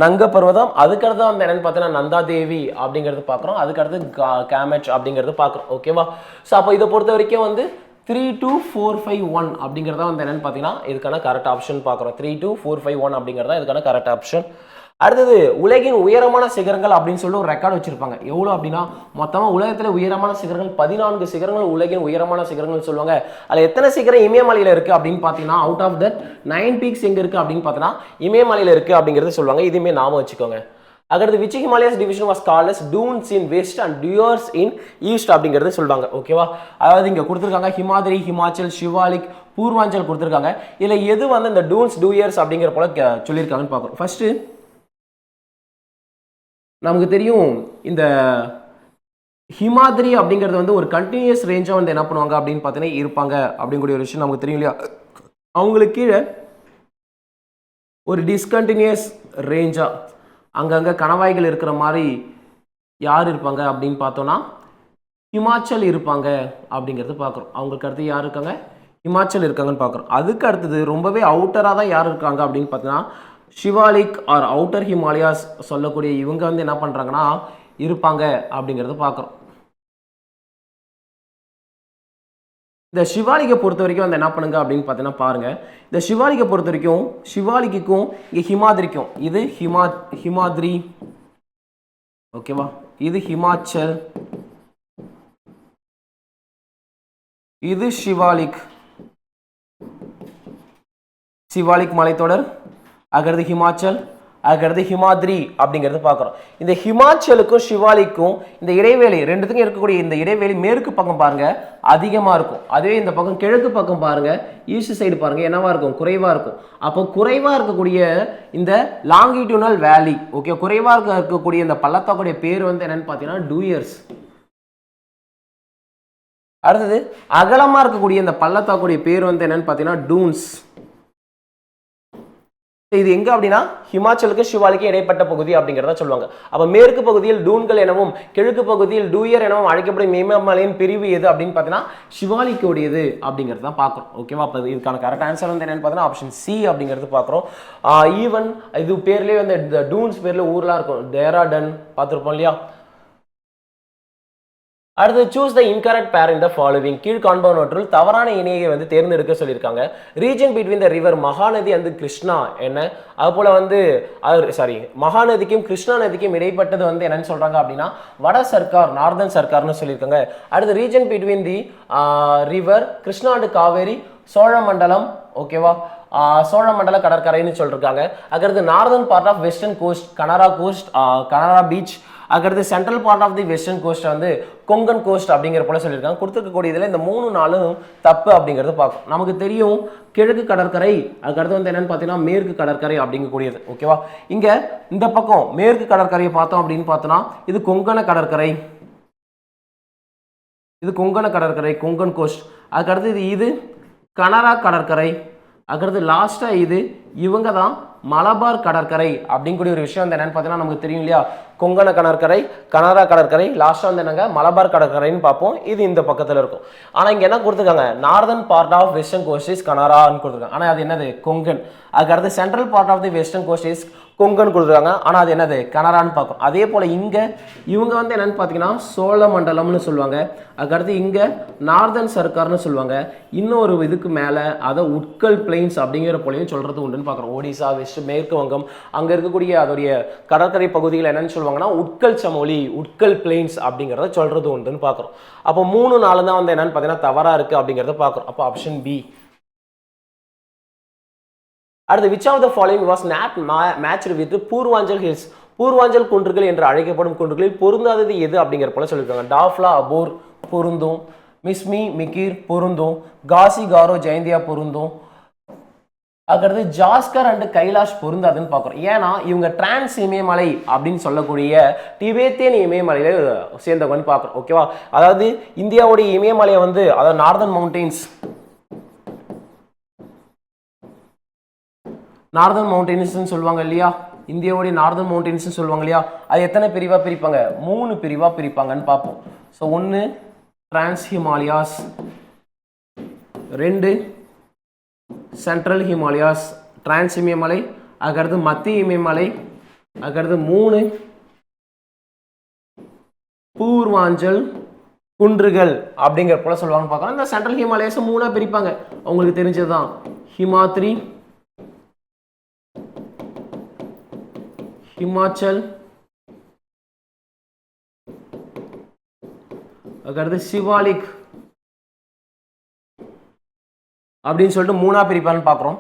Speaker 1: நங்க பர்வதம். அதுக்கடுத்து வந்து என்னன்னு பார்த்தீங்கன்னா நந்தா தேவி அப்படிங்கிறது பார்க்குறோம். அதுக்கடுத்து கேமெட் அப்படிங்கிறது பார்க்குறோம். ஓகேவா? ஸோ அப்போ இதை பொறுத்த வரைக்கும் வந்து 32451 அப்படிங்கிறதா வந்து என்னன்னு பார்த்தீங்கன்னா இதுக்கான கரெக்ட் ஆப்ஷன் பார்க்குறோம். 32451 அப்படிங்கிறதா இதுக்கான கரெக்ட் ஆப்ஷன். அடுத்தது உலகின் உயரமான சிகரங்கள் அப்படின்னு சொல்லி ஒரு ரெக்கார்டு வச்சிருப்பாங்க. எவ்வளோ அப்படின்னா மொத்தமாக உலகத்தில் உயரமான சிகரங்கள் 14 சிகரங்கள் உலகின் உயரமான சிகரங்கள் சொல்லுவாங்க. அதில் எத்தனை சிகரம் இமயமலையில் இருக்குது அப்படின்னு பார்த்தீங்கன்னா அவுட் ஆஃப் தட் 9 பீக்ஸ் எங்கே இருக்குது அப்படின்னு பார்த்தீங்கன்னா இமயமலையில் இருக்குது அப்படிங்கிறது சொல்லுவாங்க. இதுவுமே நாம வச்சுக்கோங்க. அடுத்து which Himalayas division was called as duns in west and duars in east அப்படிங்கிறது சொல்லுவாங்க. ஓகேவா? அதாவது இங்கே கொடுத்துருக்காங்க ஹிமாத்ரி, ஹிமாச்சல், சிவாலிக், பூர்வாஞ்சல் கொடுத்துருக்காங்க. இதில் எது வந்து இந்த டூன்ஸ் டூயர்ஸ் அப்படிங்கிற போல சொல்லியிருக்காங்கன்னு பார்க்குறோம். ஃபர்ஸ்ட் நமக்கு தெரியும் இந்த ஹிமாத்ரி அப்படிங்கிறது வந்து ஒரு கண்டினியூஸ் ரேஞ்சாக வந்து என்ன பண்ணுவாங்க அப்படின்னு பார்த்தீங்கன்னா இருப்பாங்க அப்படிங்கக்கூடிய ஒரு விஷயம் நமக்கு தெரியும் இல்லையா. அவங்களுக்கு கீழே ஒரு டிஸ்கண்டினியூஸ் ரேஞ்சாக அங்கங்கே கணவாய்கள் இருக்கிற மாதிரி யார் இருப்பாங்க அப்படின்னு பார்த்தோன்னா ஹிமாச்சல் இருப்பாங்க அப்படிங்கிறது பார்க்குறோம். அவங்களுக்கு அடுத்து யார் இருக்காங்க, ஹிமாச்சல் இருக்காங்கன்னு பார்க்குறோம். அதுக்கு அடுத்தது ரொம்பவே அவுட்டராக தான் யார் இருக்காங்க அப்படின்னு பார்த்தீங்கன்னா ஷிவாலிக் ஆர் அவுட்டர் ஹிமாலயாஸ் சொல்லக்கூடிய இவங்க வந்து என்ன பண்ணுறாங்கன்னா இருப்பாங்க அப்படிங்கிறத பார்க்குறோம். இந்த ஷிவாலிக்கை பொறுத்த வரைக்கும் வந்து என்ன பண்ணுங்க அப்படின்னு பார்த்தீங்கன்னா பாருங்க, இந்த ஷிவாலிக்கை பொறுத்த வரைக்கும் ஷிவாலிக்கும் இங்கே ஹிமாத்ரிக்கும் இது ஹிமாத்ரி ஓகேவா, இது ஹிமாச்சல், இது ஷிவாலிக் மலைத்தொடர், அகிறது ஹிமாச்சல், அகிறது ஹிமாத்ரி அப்படிங்கிறது பார்க்குறோம். இந்த ஹிமாச்சலுக்கும் ஷிவாலிக்கும் இந்த இடைவேளை ரெண்டுத்துக்கும் இருக்கக்கூடிய இந்த இடைவேளை மேற்கு பக்கம் பாருங்க அதிகமாக இருக்கும். அதுவே இந்த பக்கம் கிழக்கு பக்கம் பாருங்க ஈஸ்ட் சைடு பாருங்க என்னவா இருக்கும், குறைவா இருக்கும். அப்போ குறைவா இருக்கக்கூடிய இந்த லாங்கிடியூனல் வேலி ஓகே, குறைவா இருக்கக்கூடிய இந்த பள்ளத்தாக்குடைய பேர் வந்து என்னன்னு பார்த்தீங்கன்னா டூயர்ஸ். அடுத்தது அகலமா இருக்கக்கூடிய இந்த பள்ளத்தாக்குடைய பேர் வந்து என்னன்னு பார்த்தீங்கன்னா டூன்ஸ். இது எங்க அப்படின்னா ஹிமாச்சலுக்கு ஷிவாலிக்கு இடைப்பட்ட பகுதி அப்படிங்கிறத சொல்லுவாங்க. அப்ப மேற்கு பகுதியில் டூன்கள் எனவும் கிழக்கு பகுதியில் டூயர் எனவும் அழைக்கப்படும் இமயமலையின் பிரிவு எது அப்படின்னு பார்த்தீங்கன்னா ஷிவாலிக்கோடையது அப்படிங்கிறது தான் பார்க்குறோம். ஓகேவா, அப்போ இதுக்கான கரெக்ட் ஆன்சர் வந்து என்னன்னு பார்த்தீங்கன்னா ஆப்ஷன் சி அப்படிங்கிறது பார்க்குறோம். ஈவன் இது பேர்லேயே வந்து இந்த டூன்ஸ் பேர்ல ஊர்லாம் இருக்கும், டேராடன் பார்த்துருப்போம் இல்லையா. அடுத்து சூஸ் த இன்கரெக்ட் பேர் இன் த ஃபாலோவிங். கீழ் காண்பவற்றுள் தவறான இணையை வந்து தேர்ந்தெடுக்க சொல்லியிருக்காங்க. Region between the river Mahanadi and Krishna என்ன, அதுபோல வந்து மகாநதிக்கும் கிருஷ்ணா நதிக்கும் இடைப்பட்டது வந்து என்னன்னு சொல்றாங்க அப்படின்னா வட சர்க்கார், நார்தன் சர்க்கார்னு சொல்லியிருக்காங்க. அடுத்து region between the river Krishna and Kaveri Cholamandalam ஓகேவா, சோழமண்டல கடற்கரைன்னு சொல்லியிருக்காங்க. அதுக்கடுத்து northern part of western coast Kanara beach, அதுக்கடுத்து central part of the western coast வந்து கொங்கன் கோஸ்ட் அப்படிங்கிற போல சொல்லியிருக்காங்க. கொடுத்துருக்கக்கூடியதில் இந்த 3 நாளும் தப்பு அப்படிங்கிறது பார்க்கும். நமக்கு தெரியும் கிழக்கு கடற்கரை, அதுக்கடுத்து வந்து என்னன்னு பார்த்தீங்கன்னா மேற்கு கடற்கரை அப்படிங்கக்கூடியது ஓகேவா. இங்கே இந்த பக்கம் மேற்கு கடற்கரையை பார்த்தோம் அப்படின்னு பார்த்தோன்னா இது கொங்கண கடற்கரை, கொங்கன் கோஸ்ட். அதுக்கடுத்து இது கனரா கடற்கரை, அதுக்கடுத்து லாஸ்டா இது இவங்க தான் மலபார் கடற்கரை அப்படிங்கக்கூடிய ஒரு விஷயம் வந்து என்னன்னு பார்த்தீங்கன்னா நமக்கு தெரியும் இல்லையா. கொங்கண கடற்கரை, கனரா கடற்கரை, லாஸ்டா வந்து என்னங்க மலபார் கடற்கரைன்னு பார்ப்போம். இது இந்த பக்கத்தில் இருக்கும். ஆனால் இங்கே என்ன கொடுத்துருக்காங்க, northern part of western coast is கனரான்னு கொடுத்துருக்காங்க. ஆனால் அது என்னது கொங்கன். அதுக்கடுத்து central part of the western coast is Konkan கொடுத்துருக்காங்க. ஆனால் அது என்னது கனரான்னு பார்க்கும். அதே போல் இங்கே இவங்க வந்து என்னன்னு பார்த்தீங்கன்னா சோழமண்டலம்னு சொல்லுவாங்க. அதுக்கடுத்து இங்கே நார்தன் சர்க்கார்னு சொல்லுவாங்க. இன்னொரு இதுக்கு மேலே அதை உட்கல் பிளைன்ஸ் அப்படிங்கிற போலையும் சொல்கிறது உண்டுன்னு பார்க்குறோம். ஒடிசா, மேற்கு வங்கம் அங்கே இருக்கக்கூடிய அதோடைய கடற்கரை பகுதிகள் என்னன்னு சொல்லுவாங்கன்னா உட்கல் சமோலி, உட்கல் பிளைன்ஸ் அப்படிங்கிறத சொல்கிறது உண்டுன்னு பார்க்குறோம். அப்போ 3 நாள் தான் வந்து என்னன்னு பார்த்தீங்கன்னா தவறாக இருக்குது அப்படிங்கிறத பார்க்குறோம். அப்போ ஆப்ஷன் பி. அடுத்து which of the following was not matched with Purvanchal hills. Purvanchal குன்றுகள் என்று அழைக்கப்படும் குன்றுகளில் பொருந்தாதது எது அப்படிங்கிற போல சொல்லியிருக்காங்க. டாஃப்லா அபோர் பொருந்தும், மிஸ்மி மிகிர் பொருந்தும், காசி காரோ ஜெயந்தியா பொருந்தும், அதுக்கடுத்து ஜாஸ்கர் அண்ட் கைலாஷ் பொருந்தாதுன்னு பார்க்குறோம். ஏன்னா இவங்க டிரான்ஸ் இமயமலை அப்படின்னு சொல்லக்கூடிய டிபேத்தியன் இமயமலையில சேர்ந்தவங்கன்னு பார்க்குறோம் ஓகேவா. அதாவது இந்தியாவுடைய இமயமலையை வந்து அதாவது நார்தன் மவுண்டெயின்ஸ் சொல்லுவாங்க இல்லையா, இந்தியாவுடைய நார்தன் மவுண்டெயின்ஸ் சொல்லுவாங்க இல்லையா. அது எத்தனை பிரிவாக பிரிப்பாங்க, 3 பிரிவாக பிரிப்பாங்கன்னு பார்ப்போம். So 1 trans Himalayas, 2 central Himalayas trans இமயமலை, அதுக்கடுத்து மத்திய இமயமலை, அதுக்கடுத்து 3 பூர்வாஞ்சல் குன்றுகள் அப்படிங்கிற போல சொல்லுவாங்கன்னு பார்க்கலாம். இந்த சென்ட்ரல் ஹிமாலயாஸ் 3 பிரிப்பாங்க, உங்களுக்கு தெரிஞ்சதுதான். ஹிமாத்ரி, ஹிமாச்சல், அதுக்கடுத்து சிவாலிக் அப்படின்னு சொல்லிட்டு 3 பிரிப்பான்னு பார்க்குறோம்.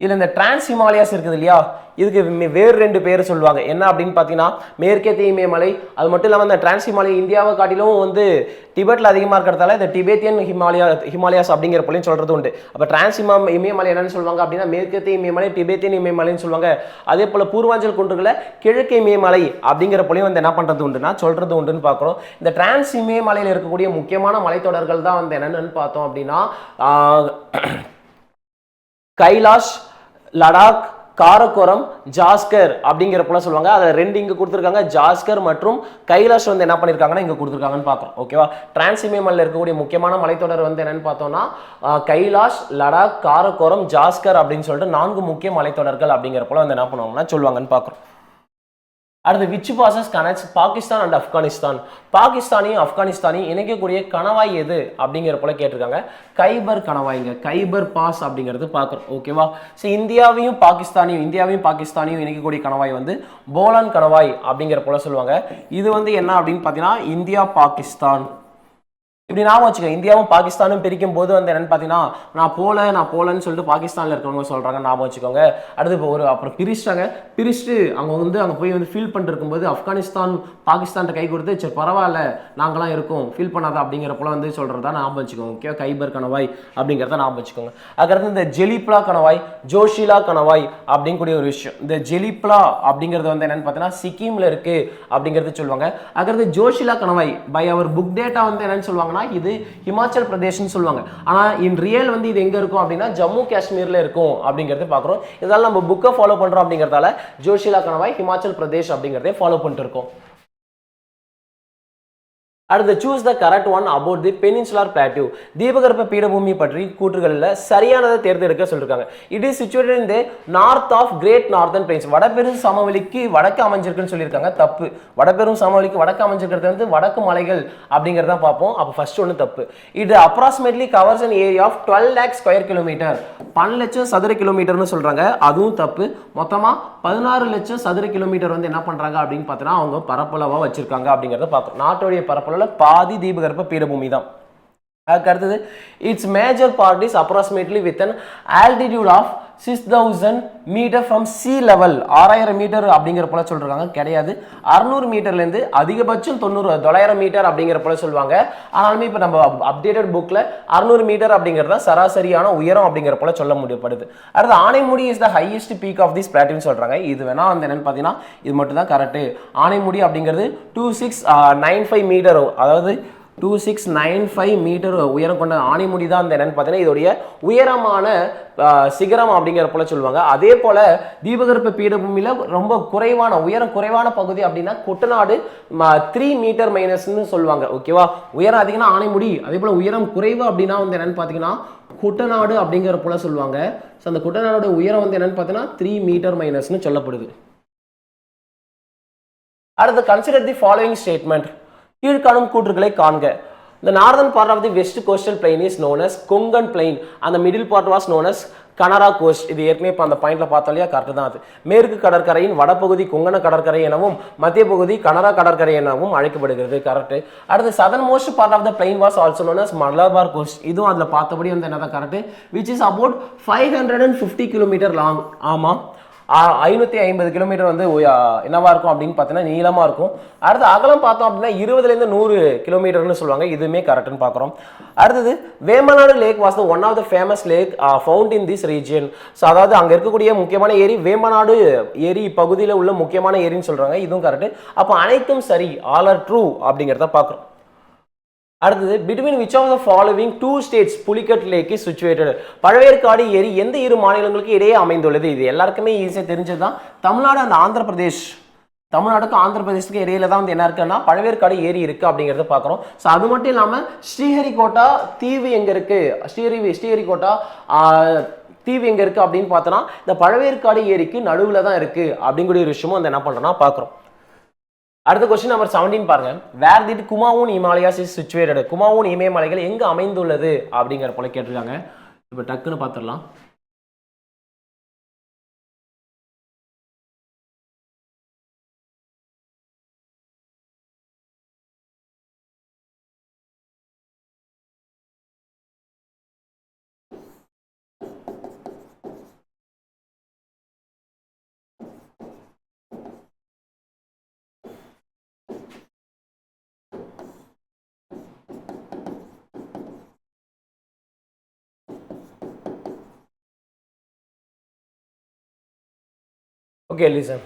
Speaker 1: இதில் இந்த டிரான்ஸ் ஹிமாலயாஸ் இருக்குது இல்லையா, இதுக்கு வேறு 2 பேர் சொல்லுவாங்க. என்ன அப்படின்னு பார்த்தீங்கன்னா மேற்கத்திய இமயமலை. அது மட்டும் இல்லாமல் இந்த டிரான்ஸ் ஹிமாலயா இந்தியாவை காட்டிலும் வந்து டிபெட்டில் அதிகமாக இருக்கிறதால இந்த டிபேத்தியன் ஹிமாலயாஸ் அப்படிங்கிற போலையும் சொல்கிறது உண்டு. அப்போ டிரான்ஸ் இமயமலை என்னன்னு சொல்லுவாங்க அப்படின்னா மேற்கத்திய இமயமலை, டிபேத்தியன் இமயமலைன்னு சொல்லுவாங்க. அதே போல் பூர்வாஞ்சல் குன்றுகளை கிழக்கு இமயமலை அப்படிங்கிற போலையும் வந்து என்ன பண்ணுறது உண்டுன்னா சொல்கிறது உண்டுன்னு பார்க்குறோம். இந்த டிரான்ஸ் இமயமலையில் இருக்கக்கூடிய முக்கியமான மலைத்தொடர்கள் தான் வந்து என்னென்னு பார்த்தோம் அப்படின்னா கைலாஷ், லடாக், காரக்கோரம், ஜாஸ்கர் அப்படிங்கிற போல சொல்லுவாங்க. அதில் 2 இங்கே கொடுத்துருக்காங்க. ஜாஸ்கர் மற்றும் கைலாஷ் வந்து என்ன பண்ணியிருக்காங்கன்னா இங்கே கொடுத்துருக்காங்கன்னு பார்க்குறோம். ஓகேவா, டிரான்ஸ் இமயமலையில் இருக்கக்கூடிய முக்கியமான மலைத்தொடர் வந்து என்னன்னு பார்த்தோம்னா கைலாஷ், லடாக், காரக்கோரம், ஜாஸ்கர் அப்படின்னு சொல்லிட்டு 4 முக்கிய மலைத்தொடர்கள் அப்படிங்கிற போல வந்து என்ன பண்ணுவாங்கன்னா சொல்லுவாங்கன்னு பார்க்குறோம். அடுத்து which passes connects Pakistan and Afghanistan. பாகிஸ்தானையும் ஆப்கானிஸ்தானையும் இணைக்கக்கூடிய கணவாய் எது அப்படிங்கிற போல கேட்டிருக்காங்க. கைபர் கணவாய்ங்க, கைபர் பாஸ் அப்படிங்கிறது பார்க்குறோம். ஓகேவா, ஸோ இந்தியாவையும் பாகிஸ்தானையும் இணைக்கக்கூடிய கணவாய் வந்து போலான் கணவாய் அப்படிங்கிற போல சொல்லுவாங்க. இது வந்து என்ன அப்படின்னு பார்த்தீங்கன்னா இந்தியா பாகிஸ்தான் இப்படி ஞாபகம் வச்சுக்கோ. இந்தியாவும் பாகிஸ்தானும் பிரிக்கும் போது வந்து என்னன்னு பார்த்தீங்கன்னா நான் போலன்னு சொல்லிட்டு பாகிஸ்தானில் இருக்கிறவங்க சொல்கிறாங்க, ஞாபகம் வச்சுக்கோங்க. அடுத்து அப்புறம் பிரிச்சுட்டு அங்கே போய் வந்து ஃபீல் பண்ணிட்டு இருக்கும்போது ஆப்கானிஸ்தான் பாகிஸ்தான் கை கொடுத்து சரி பரவாயில்ல நாங்களாம் இருக்கோம் ஃபீல் பண்ணாத அப்படிங்கிற போல வந்து சொல்கிறதா ஞாபகம் வச்சுக்கோங்க. ஓகே, கைபர் கணவாய் அப்படிங்கிறத ஞாபகம் வச்சுக்கோங்க. அதுக்கடுத்து இந்த ஜெலிப்லா கணவாய், ஜோஷிலா கணவாய் அப்படிங்கக்கூடிய ஒரு விஷயம். இந்த ஜெலிப்லா அப்படிங்கிறது வந்து என்னன்னு பார்த்தீங்கன்னா சிக்கிமில் இருக்கு அப்படிங்கிறது சொல்லுவாங்க. அதுக்கடுத்து ஜோஷிலா கணவாய் பை அவர் புக் டேட்டா வந்து என்னன்னு சொல்லுவாங்கன்னா இது ஹிமாச்சல் பிரதேஷ்னு சொல்லுவாங்க. ஆனா இன் ரியல் வந்து இது எங்க இருக்கும் அப்படின்னா ஜம்மு காஷ்மீர்ல இருக்கும் அப்படிங்கறத பாக்குறோம். இதனால நம்ம புக்கை ஃபாலோ பண்றோம் அப்படிங்கறதால ஜோஷிலா கணவாய் ஹிமாச்சல் பிரதேஷ் அப்படிங்கறதை ஃபாலோ பண்ணிட்டு இருக்கோம். அடுத்து choose the correct one about the peninsular plateau. தீபகற்ப பீடபூமி பற்றி கூற்றுகளில் சரியானதை தேர்ந்தெடுக்க சொல்லியிருக்காங்க. It is situated in the north of great northern plains. வடபெரும் சமவெளிக்கு வடக்கு அமைஞ்சிருக்குன்னு சொல்லியிருக்காங்க. தப்பு. வடபெரும் சமவெளிக்கு வடக்கு அமைஞ்சிருக்கிறது வந்து வடக்கு மலைகள் அப்படிங்கிறத பார்ப்போம். அப்போ ஃபர்ஸ்ட் ஒன்று தப்பு. இது approximately covers an area of 12 lakh square kilometre. 12 லட்சம் சதுர கிலோமீட்டர்னு சொல்றாங்க. அதுவும் தப்பு. மொத்தமா 16 லட்சம் சதுர கிலோமீட்டர் வந்து என்ன பண்றாங்க அப்படின்னு பார்த்தீங்கன்னா அவங்க பரப்பளவா வச்சிருக்காங்க அப்படிங்கிறத பார்க்கணும். நாட்டுடைய பரப்பளவு பாதி தீபகற்ப பீடபூமி தான். அதுக்கு அடுத்தது its major part is approximately with an altitude of 6000 metre from sea level. 6000 metre அப்படிங்கிற போல சொல்றாங்க. கிடையாது, 600 மீட்டர்லேருந்து அதிகபட்சம் 900 மீட்டர் அப்படிங்கிற போல சொல்லுவாங்க. ஆனாலுமே இப்போ நம்ம அப்டேட்டட் புக்கில் 600 மீட்டர் அப்படிங்கிறது தான் சராசரியான உயரம் அப்படிங்கிற போல சொல்ல முடியப்படுது. அடுத்து Anamudi is the highest peak of this பிளாட்டியூன்னு சொல்றாங்க. இது வேணா வந்து என்னன்னு பார்த்தீங்கன்னா இது மட்டும் தான் கரெக்ட். ஆனைமுடி அப்படிங்கிறது 2695 மீட்டர், அதாவது 2695 மீட்டர் உயரம் கொண்ட ஆனைமுடி தான் அந்த என்னன்னு பார்த்தீங்கன்னா இதோடைய உயரமான சிகரம் அப்படிங்கிற போல சொல்லுவாங்க. அதே போல தீபகற்ப பீடபூமியில ரொம்ப குறைவான உயரம் குறைவான பகுதி அப்படின்னா குட்டநாடு 3 மீட்டர் மைனஸ்ன்னு சொல்லுவாங்க. ஓகேவா, உயரம் அதிகம்னா ஆனைமுடி, அதே போல உயரம் குறைவு அப்படின்னா வந்து என்னன்னு பார்த்தீங்கன்னா குட்டநாடு அப்படிங்கிற போல சொல்லுவாங்க. ஸோ அந்த குட்டநாடோட உயரம் வந்து என்னன்னு பார்த்தீங்கன்னா 3 மீட்டர் மைனஸ்ன்னு சொல்லப்படுது. அடுத்து கன்சிடர் தி ஃபாலோயிங் ஸ்டேட்மெண்ட். கீழ்காணும் கூற்றுகளை காண்க. The northern part of the west coastal plain is known as Konkan plain and the middle part was known as Kanara coast. இது ஏற்கனவே இப்போ அந்த பாயிண்ட்ல பார்த்தோம் இல்லையா, கரெக்ட் தான். அது மேற்கு கடற்கரையின் வடபகுதி கொங்கண கடற்கரை எனவும் மத்திய பகுதி கனரா கடற்கரை எனவும் அழைக்கப்படுகிறது. கரெக்ட். அடுத்து southern most part of the plain was also known as Malabar coast. இதுவும் அதில் பார்த்தபடி வந்து என்னதான் correct. Which is about 550 kilometre long. ஆமாம், 550 கிலோமீட்டர் வந்து என்னவா இருக்கும் அப்படின்னு பார்த்தீங்கன்னா நீளமா இருக்கும். அடுத்து அகலம் பார்த்தோம் அப்படின்னா 20லேருந்து 100 கிலோமீட்டர்னு சொல்லுவாங்க. இதுவுமே கரெக்ட்னு பார்க்குறோம். அடுத்தது Vembanad lake was the one of the famous lake found in this region. So அதாவது அங்கே இருக்கக்கூடிய முக்கியமான ஏரி வேம்பநாடு ஏரி பகுதியில் உள்ள முக்கியமான ஏரின்னு சொல்றாங்க. இதுவும் கரெக்ட். அப்போ அனைத்தும் சரி, ஆல் ஆர் ட்ரூ அப்படிங்கிறத பார்க்குறோம். அடுத்தது between which of the following 2 states Pulicat lake is situated. Pazhaverkadu ஏரி எந்த 2 மாநிலங்களுக்கு இடையே அமைந்துள்ளது? இது எல்லாருக்குமே ஈஸியாக தெரிஞ்சது தான். தமிழ்நாடு அண்ட் ஆந்திர பிரதேஷ். தமிழ்நாடுக்கும் ஆந்திர பிரதேசத்துக்கு இடையில தான் வந்து என்ன இருக்குன்னா பழவேற்காடு ஏரி இருக்கு அப்படிங்கிறத பார்க்குறோம். ஸோ அது மட்டும் இல்லாமல் ஸ்ரீஹரிகோட்டா தீவு எங்கே இருக்கு, ஸ்ரீஹரிகோட்டா தீவு எங்கே இருக்கு அப்படின்னு பார்த்தோன்னா இந்த பழவேற்காடு ஏரிக்கு நடுவில் தான் இருக்கு அப்படிங்கிற ஒரு விஷயமும் வந்து என்ன பண்ணுறோம்னா பார்க்குறோம். அடுத்த கொஸ்டின் நம்பர் 17 பாருங்க. Where did Kumaon Himalayas is situated. Kumaon இமயமலைகள் எங்கு அமைந்துள்ளது அப்படிங்கிற போல கேட்டிருக்காங்க. இப்போ டக்குன்னு பார்த்துடலாம். Okay listen.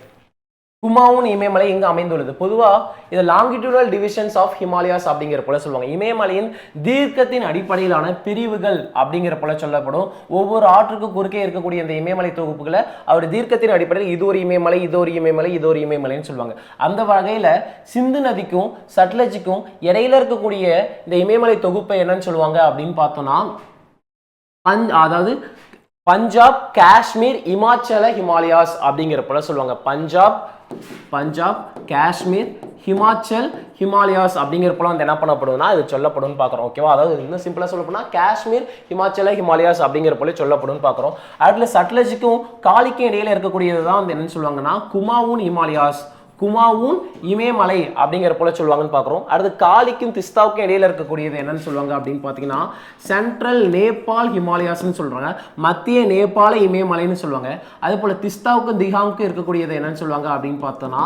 Speaker 1: குமாவுன் இமயமலை எங்க அமைந்துள்ளது? பொதுவா இது லாங்கிடியூடல் டிவிஷன்ஸ் ஆஃப் ஹிமாலயாஸ் அப்படிங்கிற போல சொல்லுவாங்க. இமயமலையின் தீர்க்கத்தின் அடிப்படையிலான பிரிவுகள் அப்படிங்கிற போல சொல்லப்படும். ஒவ்வொரு ஆற்றுக்கு குறுக்கே இருக்கக்கூடிய இந்த இமயமலை தொகுப்புகளை அவருடைய தீர்க்கத்தின் அடிப்படையில் இது ஒரு இமயமலை, இது ஒரு இமயமலை, இது ஒரு இமயமலைன்னு சொல்லுவாங்க. அந்த வகையில சிந்து நதிக்கும் சட்லஜுக்கும் இடையில இருக்கக்கூடிய இந்த இமயமலை தொகுப்பை என்னன்னு சொல்லுவாங்க அப்படின்னு பார்த்தோம்னா, அதாவது பஞ்சாப், காஷ்மீர், இமாச்சல ஹிமாலயாஸ் அப்படிங்கிற போல சொல்லுவாங்க. பஞ்சாப், காஷ்மீர், ஹிமாச்சல் ஹிமாலயாஸ் அப்படிங்கிற போல வந்து என்ன பண்ணப்படும்னா இது சொல்லப்படும்னு பார்க்குறோம். ஓகேவா? அதாவது இன்னும் சிம்பிளாக சொல்ல போனால் காஷ்மீர், ஹிமாச்சல ஹிமாலயாஸ் அப்படிங்கிற போல சொல்லப்படும்னு பார்க்குறோம். அதில் சட்லஜுக்கும் காலிக்கும் இடையில இருக்கக்கூடியது தான் வந்து என்னன்னு சொல்லுவாங்கன்னா குமாவுன் ஹிமாலயாஸ், குமாவுன் இமயமலை அப்படிங்கிற போல சொல்லுவாங்கன்னு பார்க்குறோம். அடுத்து காலிக்கும் திஸ்தாவுக்கும் இடையில இருக்கக்கூடியது என்னன்னு சொல்லுவாங்க அப்படின்னு பார்த்தீங்கன்னா சென்ட்ரல் நேபாள் ஹிமாலயாஸ்ன்னு சொல்றாங்க, மத்திய நேபாள இமயமலைன்னு சொல்லுவாங்க. அதே போல திஸ்தாவுக்கும் திகாவுக்கும் இருக்கக்கூடியது என்னன்னு சொல்லுவாங்க அப்படின்னு பார்த்தோம்னா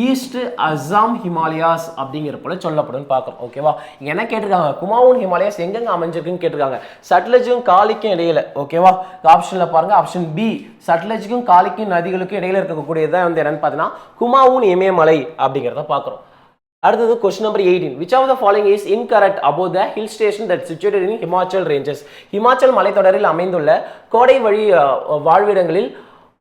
Speaker 1: ஈஸ்ட் அஸ்ஸாம் ஹிமாலயாஸ் அப்படிங்கிற போல சொல்லப்படும் பார்க்குறோம். ஓகேவா? இங்க என்ன கேட்டிருக்காங்க, குமாவுன் ஹிமாலயாஸ் எங்கெங்க அமைஞ்சிருக்குன்னு கேட்டிருக்காங்க. சட்லஜும் காலிக்கும் இடையில. ஓகேவா? ஆப்ஷன்ல பாருங்க, ஆப்ஷன் பி சட்லஜுக்கும் காலிக்கும் நதிகளுக்கும் இடையில இருக்கக்கூடியதான் வந்து என்னன்னு பார்த்தீங்கன்னா குமாவுன் இமயமலை அப்படிங்கிறத பார்க்குறோம். அடுத்தது question number 18. which of the following is incorrect about the hill station that situated in Himachal ranges? Himachal மலைத்தொடரில் அமைந்துள்ள கோடை வழி வாழ்விடங்களில்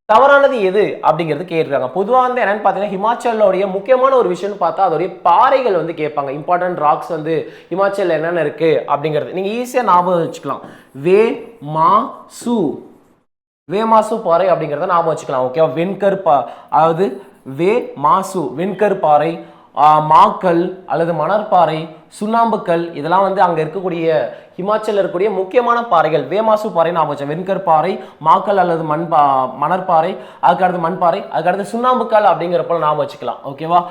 Speaker 1: தவறானது எது அப்படிங்கிறது கேட்டிருக்காங்க. பொதுவாக வந்து என்னன்னு பார்த்தீங்கன்னா ஹிமாச்சலோடைய முக்கியமான ஒரு விஷயம்னு பார்த்தா அதோடைய பாறைகள் வந்து கேட்பாங்க. இம்பார்ட்டன்ட் ராக்ஸ் வந்து ஹிமாச்சல் என்னென்ன இருக்கு அப்படிங்கிறது நீங்கள் ஈஸியாக ஞாபகம் வச்சுக்கலாம். வேமாசு பாறை அப்படிங்கிறத ஞாபகம் வச்சுக்கலாம். ஓகேவா? அதாவது மாசு வெண்கர் பாறை, மாக்கல் அல்லது மணற்பாறை, சுண்ணாம்புக்கல், இதெல்லாம் வந்து அங்கே இருக்கக்கூடிய ஹிமாச்சலில் இருக்கக்கூடிய முக்கியமான பாறைகள். வேமாசு பாறை ஞாபகம் வச்சேன், வெண்கர் பாறை, மாக்கல் அல்லது மணற்பாறை, அதுக்கடுத்து மண்பாறை, அதுக்கடுத்து சுண்ணாம்புக்கல் அப்படிங்கிற போல ஞாபகம் வச்சுக்கலாம். ஓகேவா?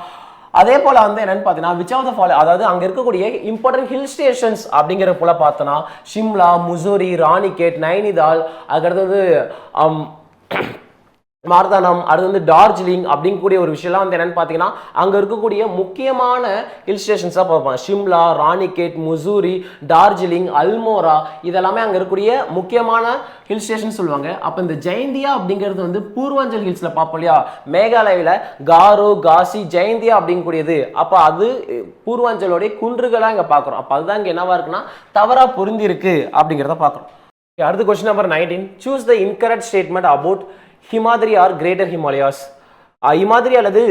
Speaker 1: அதே போல வந்து என்னன்னு பார்த்தீங்கன்னா விச் ஆஃப் த ஃபாலோ, அதாவது அங்கே இருக்கக்கூடிய இம்பார்ட்டன்ட் ஹில் ஸ்டேஷன்ஸ் அப்படிங்கிற போல பார்த்தோன்னா ஷிம்லா, முசோரி, ராணிகேட், நைனிதால், அதுக்கடுத்தது மார்தானம், அது வந்து டார்ஜிலிங் அப்படிங்கக்கூடிய ஒரு விஷயம்லாம் வந்து என்னன்னு பார்த்தீங்கன்னா அங்கே இருக்கக்கூடிய முக்கியமான ஹில் ஸ்டேஷன்ஸாக பார்ப்பாங்க. ஷிம்லா, ராணிகேட், முசூரி, டார்ஜிலிங், அல்மோரா, இதெல்லாமே அங்கே இருக்கக்கூடிய முக்கியமான ஹில் ஸ்டேஷன் சொல்லுவாங்க. அப்போ இந்த ஜெயந்தியா அப்படிங்கிறது வந்து பூர்வாஞ்சல் ஹில்ஸில் பார்ப்போம் இல்லையா, மேகாலயாவில் காரோ, காசி, ஜெயந்தியா அப்படிங்கக்கூடியது. அப்போ அது பூர்வாஞ்சலோடைய குன்றுகளாக இங்கே பார்க்குறோம். அப்போ அதுதான் இங்கே என்னவா இருக்குன்னா தவறாக பொருந்தி இருக்கு அப்படிங்கிறத பார்க்குறோம். அடுத்த question number 19. Choose the incorrect statement about Himadri or greater Himalayas. இமாதிரி அல்லது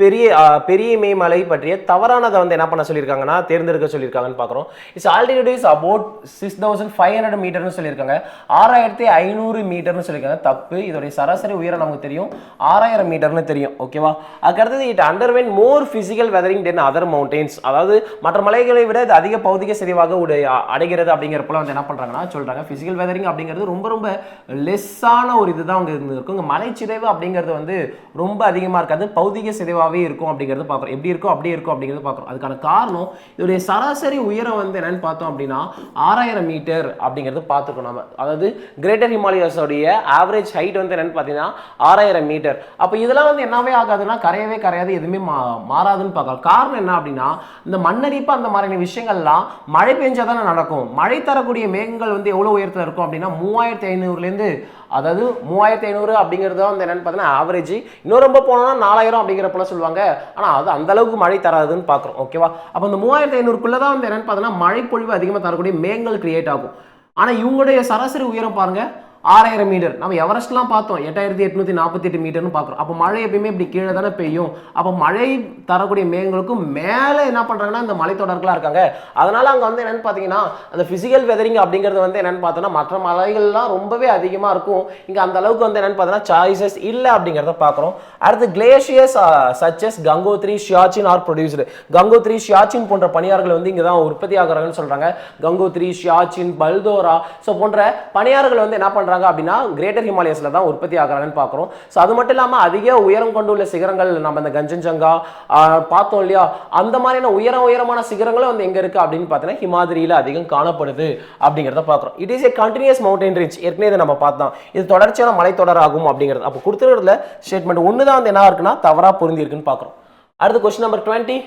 Speaker 1: பெரிய இமயமலை பற்றிய தவறானதை வந்து என்ன பண்ண சொல்லியிருக்காங்கன்னா தேர்ந்தெடுக்க சொல்லியிருக்காங்கன்னு பார்க்குறோம். இட்ஸ் ஆல்டிடியூட் இஸ் அபவுட் 6500 மீட்டர்னு சொல்லியிருக்காங்க. 6500 மீட்டர்னு சொல்லியிருக்காங்க. தப்பு. இதோடைய சராசரி உயரம் நமக்கு தெரியும் 6000 மீட்டர்னு தெரியும். ஓகேவா? அதுக்கடுத்தது it underwent more physical weathering then other mountains. அதாவது மற்ற மலைகளை விட இது அதிக பௌதிக செறிவாக அடைகிறது அப்படிங்கிற போல வந்து என்ன பண்ணுறாங்கன்னா சொல்கிறாங்க. பிசிக்கல் வெதரிங் அப்படிங்கிறது ரொம்ப ரொம்ப லெஸ்ஸான ஒரு இதுதான் அங்கே இருக்கும். இங்கே மலைச்சிதைவு அப்படிங்கிறது வந்து ரொம்ப அதிகமாக இருக்காது, பௌதிக சிதைவாகவே இருக்கும் அப்படிங்கிறது பார்க்குறோம். எப்படி இருக்கும் அப்படியே இருக்கும் அப்படிங்கிறது பார்க்குறோம். அதுக்கான காரணம் இதோடைய சராசரி உயரம் வந்து என்னன்னு பார்த்தோம் அப்படின்னா 6000 மீட்டர் அப்படிங்கிறது பார்த்துருக்கோம் நம்ம. அதாவது கிரேட்டர் ஹிமாலயாஸோடைய ஆவரேஜ் ஹைட் வந்து என்னன்னு பார்த்தீங்கன்னா 6000 மீட்டர். அப்போ இதெல்லாம் வந்து என்னவே ஆகாதுன்னா கரையவே கரையாது, எதுவுமே மாறாதுன்னு பார்க்கலாம். காரணம் என்ன அப்படின்னா இந்த மண்ணரிப்பு அந்த மாதிரியான விஷயங்கள்லாம் மழை பெஞ்சாதானே நடக்கும். மழை தரக்கூடிய மேகங்கள் வந்து எவ்வளோ உயரத்தில் இருக்கும் அப்படின்னா 3500லேருந்து, அதாவது 3500 அப்படிங்கிறது வந்து என்னன்னு பார்த்தீங்கன்னா ஆவரேஜ். இன்னும் ரொம்ப போனோம்னா 4000 அப்படிங்கிற போல சொல்லுவாங்க. ஆனால் அது அந்த அளவுக்கு மழை தராதுன்னு பார்க்குறோம். ஓகேவா? அப்போ இந்த 3500க்குள்ள தான் வந்து என்னன்னு பார்த்தீங்கன்னா மழை பொழிவு அதிகமாக தரக்கூடிய மேகங்கள் கிரியேட் ஆகும். ஆனால் இவங்களுடைய சராசரி உயரம் பாருங்க 6000 மீட்டர். நம்ம எவரெஸ்ட்லாம் பார்த்தோம் 8848 மீட்டர்னு பார்க்குறோம். அப்போ மழை எப்பயுமே இப்படி கீழே தானே பெய்யும். அப்போ மழை தரக்கூடிய மேகங்களுக்கும் மேலே என்ன பண்ணுறாங்கன்னா இந்த மலைத்தொடர்களாக இருக்காங்க. அதனால அங்கே வந்து என்னென்னு பார்த்தீங்கன்னா அந்த ஃபிசிக்கல் வெதரிங் அப்படிங்கிறது வந்து என்னென்னு பார்த்தோன்னா மற்ற மலைகள்லாம் ரொம்பவே அதிகமாக இருக்கும். இங்கே அந்த அளவுக்கு வந்து என்னென்னு பார்த்தோன்னா சாய்ஸஸ் இல்லை அப்படிங்கிறத பார்க்குறோம். அடுத்து glaciers such as Gangotri, Siachen are produced. Gangotri, Siachen போன்ற பனியாறுகள் வந்து இங்கே தான் உற்பத்தி ஆகிறாங்கன்னு சொல்கிறாங்க. கங்கோத்ரி, ஷியாச்சின், பல்தோரா ஸோ போன்ற பனியாறுகள் வந்து என்ன பண்ணுறாங்க அப்படின்னா கிரேட்டர் ஹிமாலயஸ்ல தான் உற்பத்தி ஆகிறாங்கன்னு பார்க்குறோம். ஸோ அது மட்டும் இல்லாமல் அதிக உயரம் கொண்டுள்ள சிகரங்கள் நம்ம இந்த கஞ்சன்ஜங்கா பார்த்தோம் இல்லையா, அந்த மாதிரியான உயரமான சிகரங்களும் வந்து எங்கே இருக்குது அப்படின்னு பார்த்தீங்கன்னா ஹிமாதிரியில் அதிகம் காணப்படுது அப்படிங்கிறத பார்க்குறோம். It is a continuous mountain range. ஏற்கனவே இதை நம்ம பார்த்தோம். இது தொடர்ச்சியான மலைத்தொடர் ஆகும் அப்படிங்கிறது. அப்போ கொடுத்துருக்கிறதுல ஸ்டேட்மெண்ட் ஒன்று தான் வந்து என்ன இருக்குன்னா தவறாக பொருந்தி இருக்குன்னு பார்க்குறோம். அடுத்து question number 20.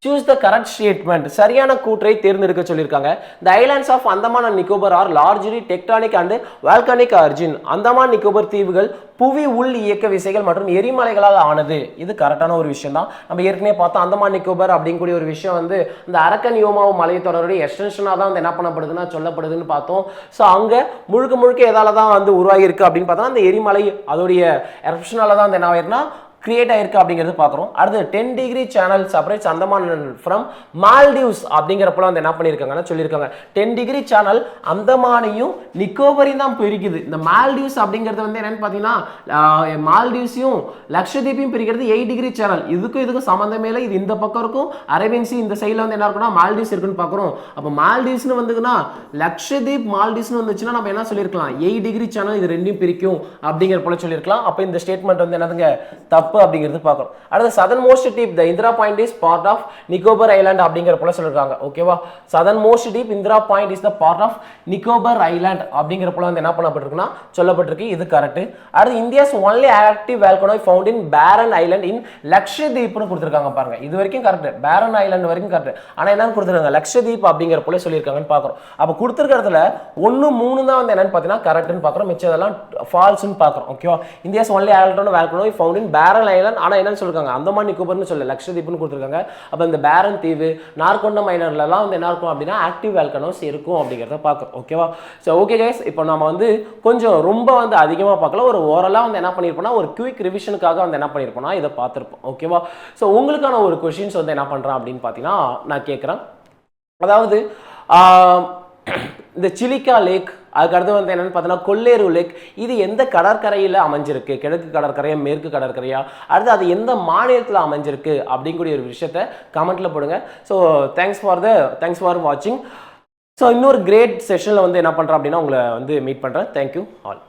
Speaker 1: Choose the correct statement. சரியான கூற்றை தேர்ந்தெடுக்க சொல்லியிருக்காங்க. The islands of Andaman and Nicobar are largely tectonic and volcanic origin. Andaman Nicobar தீவுகள் புவி உள் இயக்க விசைகள் மற்றும் எரிமலைகளால் ஆனது. இது கரெக்டான ஒரு விஷயம் தான். நம்ம ஏற்கனவே பார்த்தோம் அந்தமான் நிக்கோபர் அப்படிங்கக்கூடிய ஒரு விஷயம் வந்து இந்த அரக்கன் யோமாவு மலைத்தொடருடைய எக்ஸ்டென்ஷனாக தான் வந்து என்ன பண்ணப்படுதுன்னா சொல்லப்படுதுன்னு பார்த்தோம். ஸோ அங்கே முழுக்க முழுக்க எதால தான் வந்து உருவாகி இருக்கு அப்படின்னு பார்த்தோம்னா அந்த எரிமலை அதோடைய எரப்ஷனால தான் வந்து என்ன ஆயிருக்குன்னா கிரியேட் ஆயிருக்கு அப்படிங்கிறது பார்க்குறோம். அடுத்து 10 degree channel separates Andaman from Maldives அப்படிங்கிறப்பல வந்து என்ன பண்ணியிருக்காங்கன்னா சொல்லியிருக்காங்க 10 டிகிரி சேனல் அந்தமானையும் நிக்கோபரையும் தான் பிரிக்குது. இந்த மால்டீவ்ஸ் அப்படிங்கிறது வந்து என்னன்னு பார்த்தீங்கன்னா மால்டீவ்ஸையும் லக்ஷதீப்பையும் பிரிக்கிறது 8 டிகிரி சேனல். இதுக்கும் சம்மந்தமே இல்லை. இது இந்த பக்கம் இருக்கும், அரேபியன் சி இந்த சைடில் வந்து என்ன இருக்குன்னா மால்டீவ்ஸ் இருக்குன்னு பார்க்குறோம். அப்போ மால்டீவ்ஸ்னு வந்துக்குன்னா லக்ஷதீப் மால்டீவ்ஸ்னு வந்துச்சுன்னா நம்ம என்ன சொல்லியிருக்கலாம் 8 டிகிரி சேனல் இது ரெண்டையும் பிரிக்கும் அப்படிங்கிற போல சொல்லியிருக்கலாம். அப்போ இந்த ஸ்டேட்மெண்ட் வந்து என்னதுங்க தப்பு அப்படிங்கிறது பார்க்கணும். அடுத்து southern most deep the Indira point is part of Nicobar island அப்படிங்கிற போல சொல்லிருக்காங்க. ஓகேவா, southern most deep Indira point is the part of Nicobar island அப்படிங்கிற போல வந்து என்ன பண்ணப்பட்டிருக்குன்னா சொல்லப்பட்டிருக்கு. இது கரெக்ட். அடுத்து India's only active volcano found in Barren island இன் லக்ஷதீப்னு கொடுத்துருக்காங்க பாருங்க. இது வரைக்கும் கரெக்ட், பேரன் ஐலாண்ட் வரைக்கும் கரெக்ட். ஆனால் என்னன்னு கொடுத்துருக்காங்க லக்ஷதீப் அப்படிங்கிற போல சொல்லியிருக்காங்கன்னு பார்க்குறோம். அப்போ கொடுத்துருக்கிறதுல 1, 3 தான் வந்து என்னன்னு பார்த்தீங்கன்னா கரெக்ட்னு பார்க்குறோம், மிச்சதெல்லாம் ஃபால்ஸ்னு பார்க்குறோம். ஓகேவா, India's only active volcano found in Barren island. ஆனால் என்னன்னு சொல்லிருக்காங்க அந்தமான் நிக்கோபர்னு சொல்ல லக்ஷதீப்னு கொடுத்துருக்காங்க. அப்போ இந்த பேரன் தீவு நார்கொண்டம் ஐலாண்ட்லாம் வந்து என்ன இருக்கும் அப்படின்னா ஆக்டிவ் வால்கனோஸ் இருக்கும் அப்படிங்கிறத பார்க்குறோம். ஓகேவா, ஸோ ஓகே கைஸ், இப்போ நம்ம வந்து கொஞ்சம் ரொம்ப வந்து அதிகமாக பார்க்கல, ஒரு ஓரலாக வந்து என்ன பண்ணியிருப்போம்னா ஒரு குயிக் ரிவிஷனுக்காக வந்து என்ன பண்ணியிருப்போம்னா இதை பார்த்துருப்போம். ஓகேவா, ஸோ உங்களுக்கான ஒரு கொஷின்ஸ் வந்து என்ன பண்ணுறேன் அப்படின்னு பார்த்தீங்கன்னா நான் கேட்குறேன். அதாவது இந்த சிலிக்கா லேக், அதுக்கடுத்து வந்து என்னன்னு பார்த்தீங்கன்னா கொல்லேரு லேக், இது எந்த கடற்கரையில் அமைஞ்சிருக்கு, கிழக்கு கடற்கரையா மேற்கு கடற்கரையா, அடுத்து அது எந்த மாநிலத்தில் அமைஞ்சிருக்கு அப்படிங்கக்கூடிய ஒரு விஷயத்த கமெண்ட்ல போடுங்க. ஸோ தேங்க்ஸ் ஃபார் வாட்சிங். ஸோ இன்னொரு கிரேட் செஷனில் வந்து என்ன பண்ணுறேன் அப்படின்னா உங்களை வந்து மீட் பண்ணுறேன். Thank you all.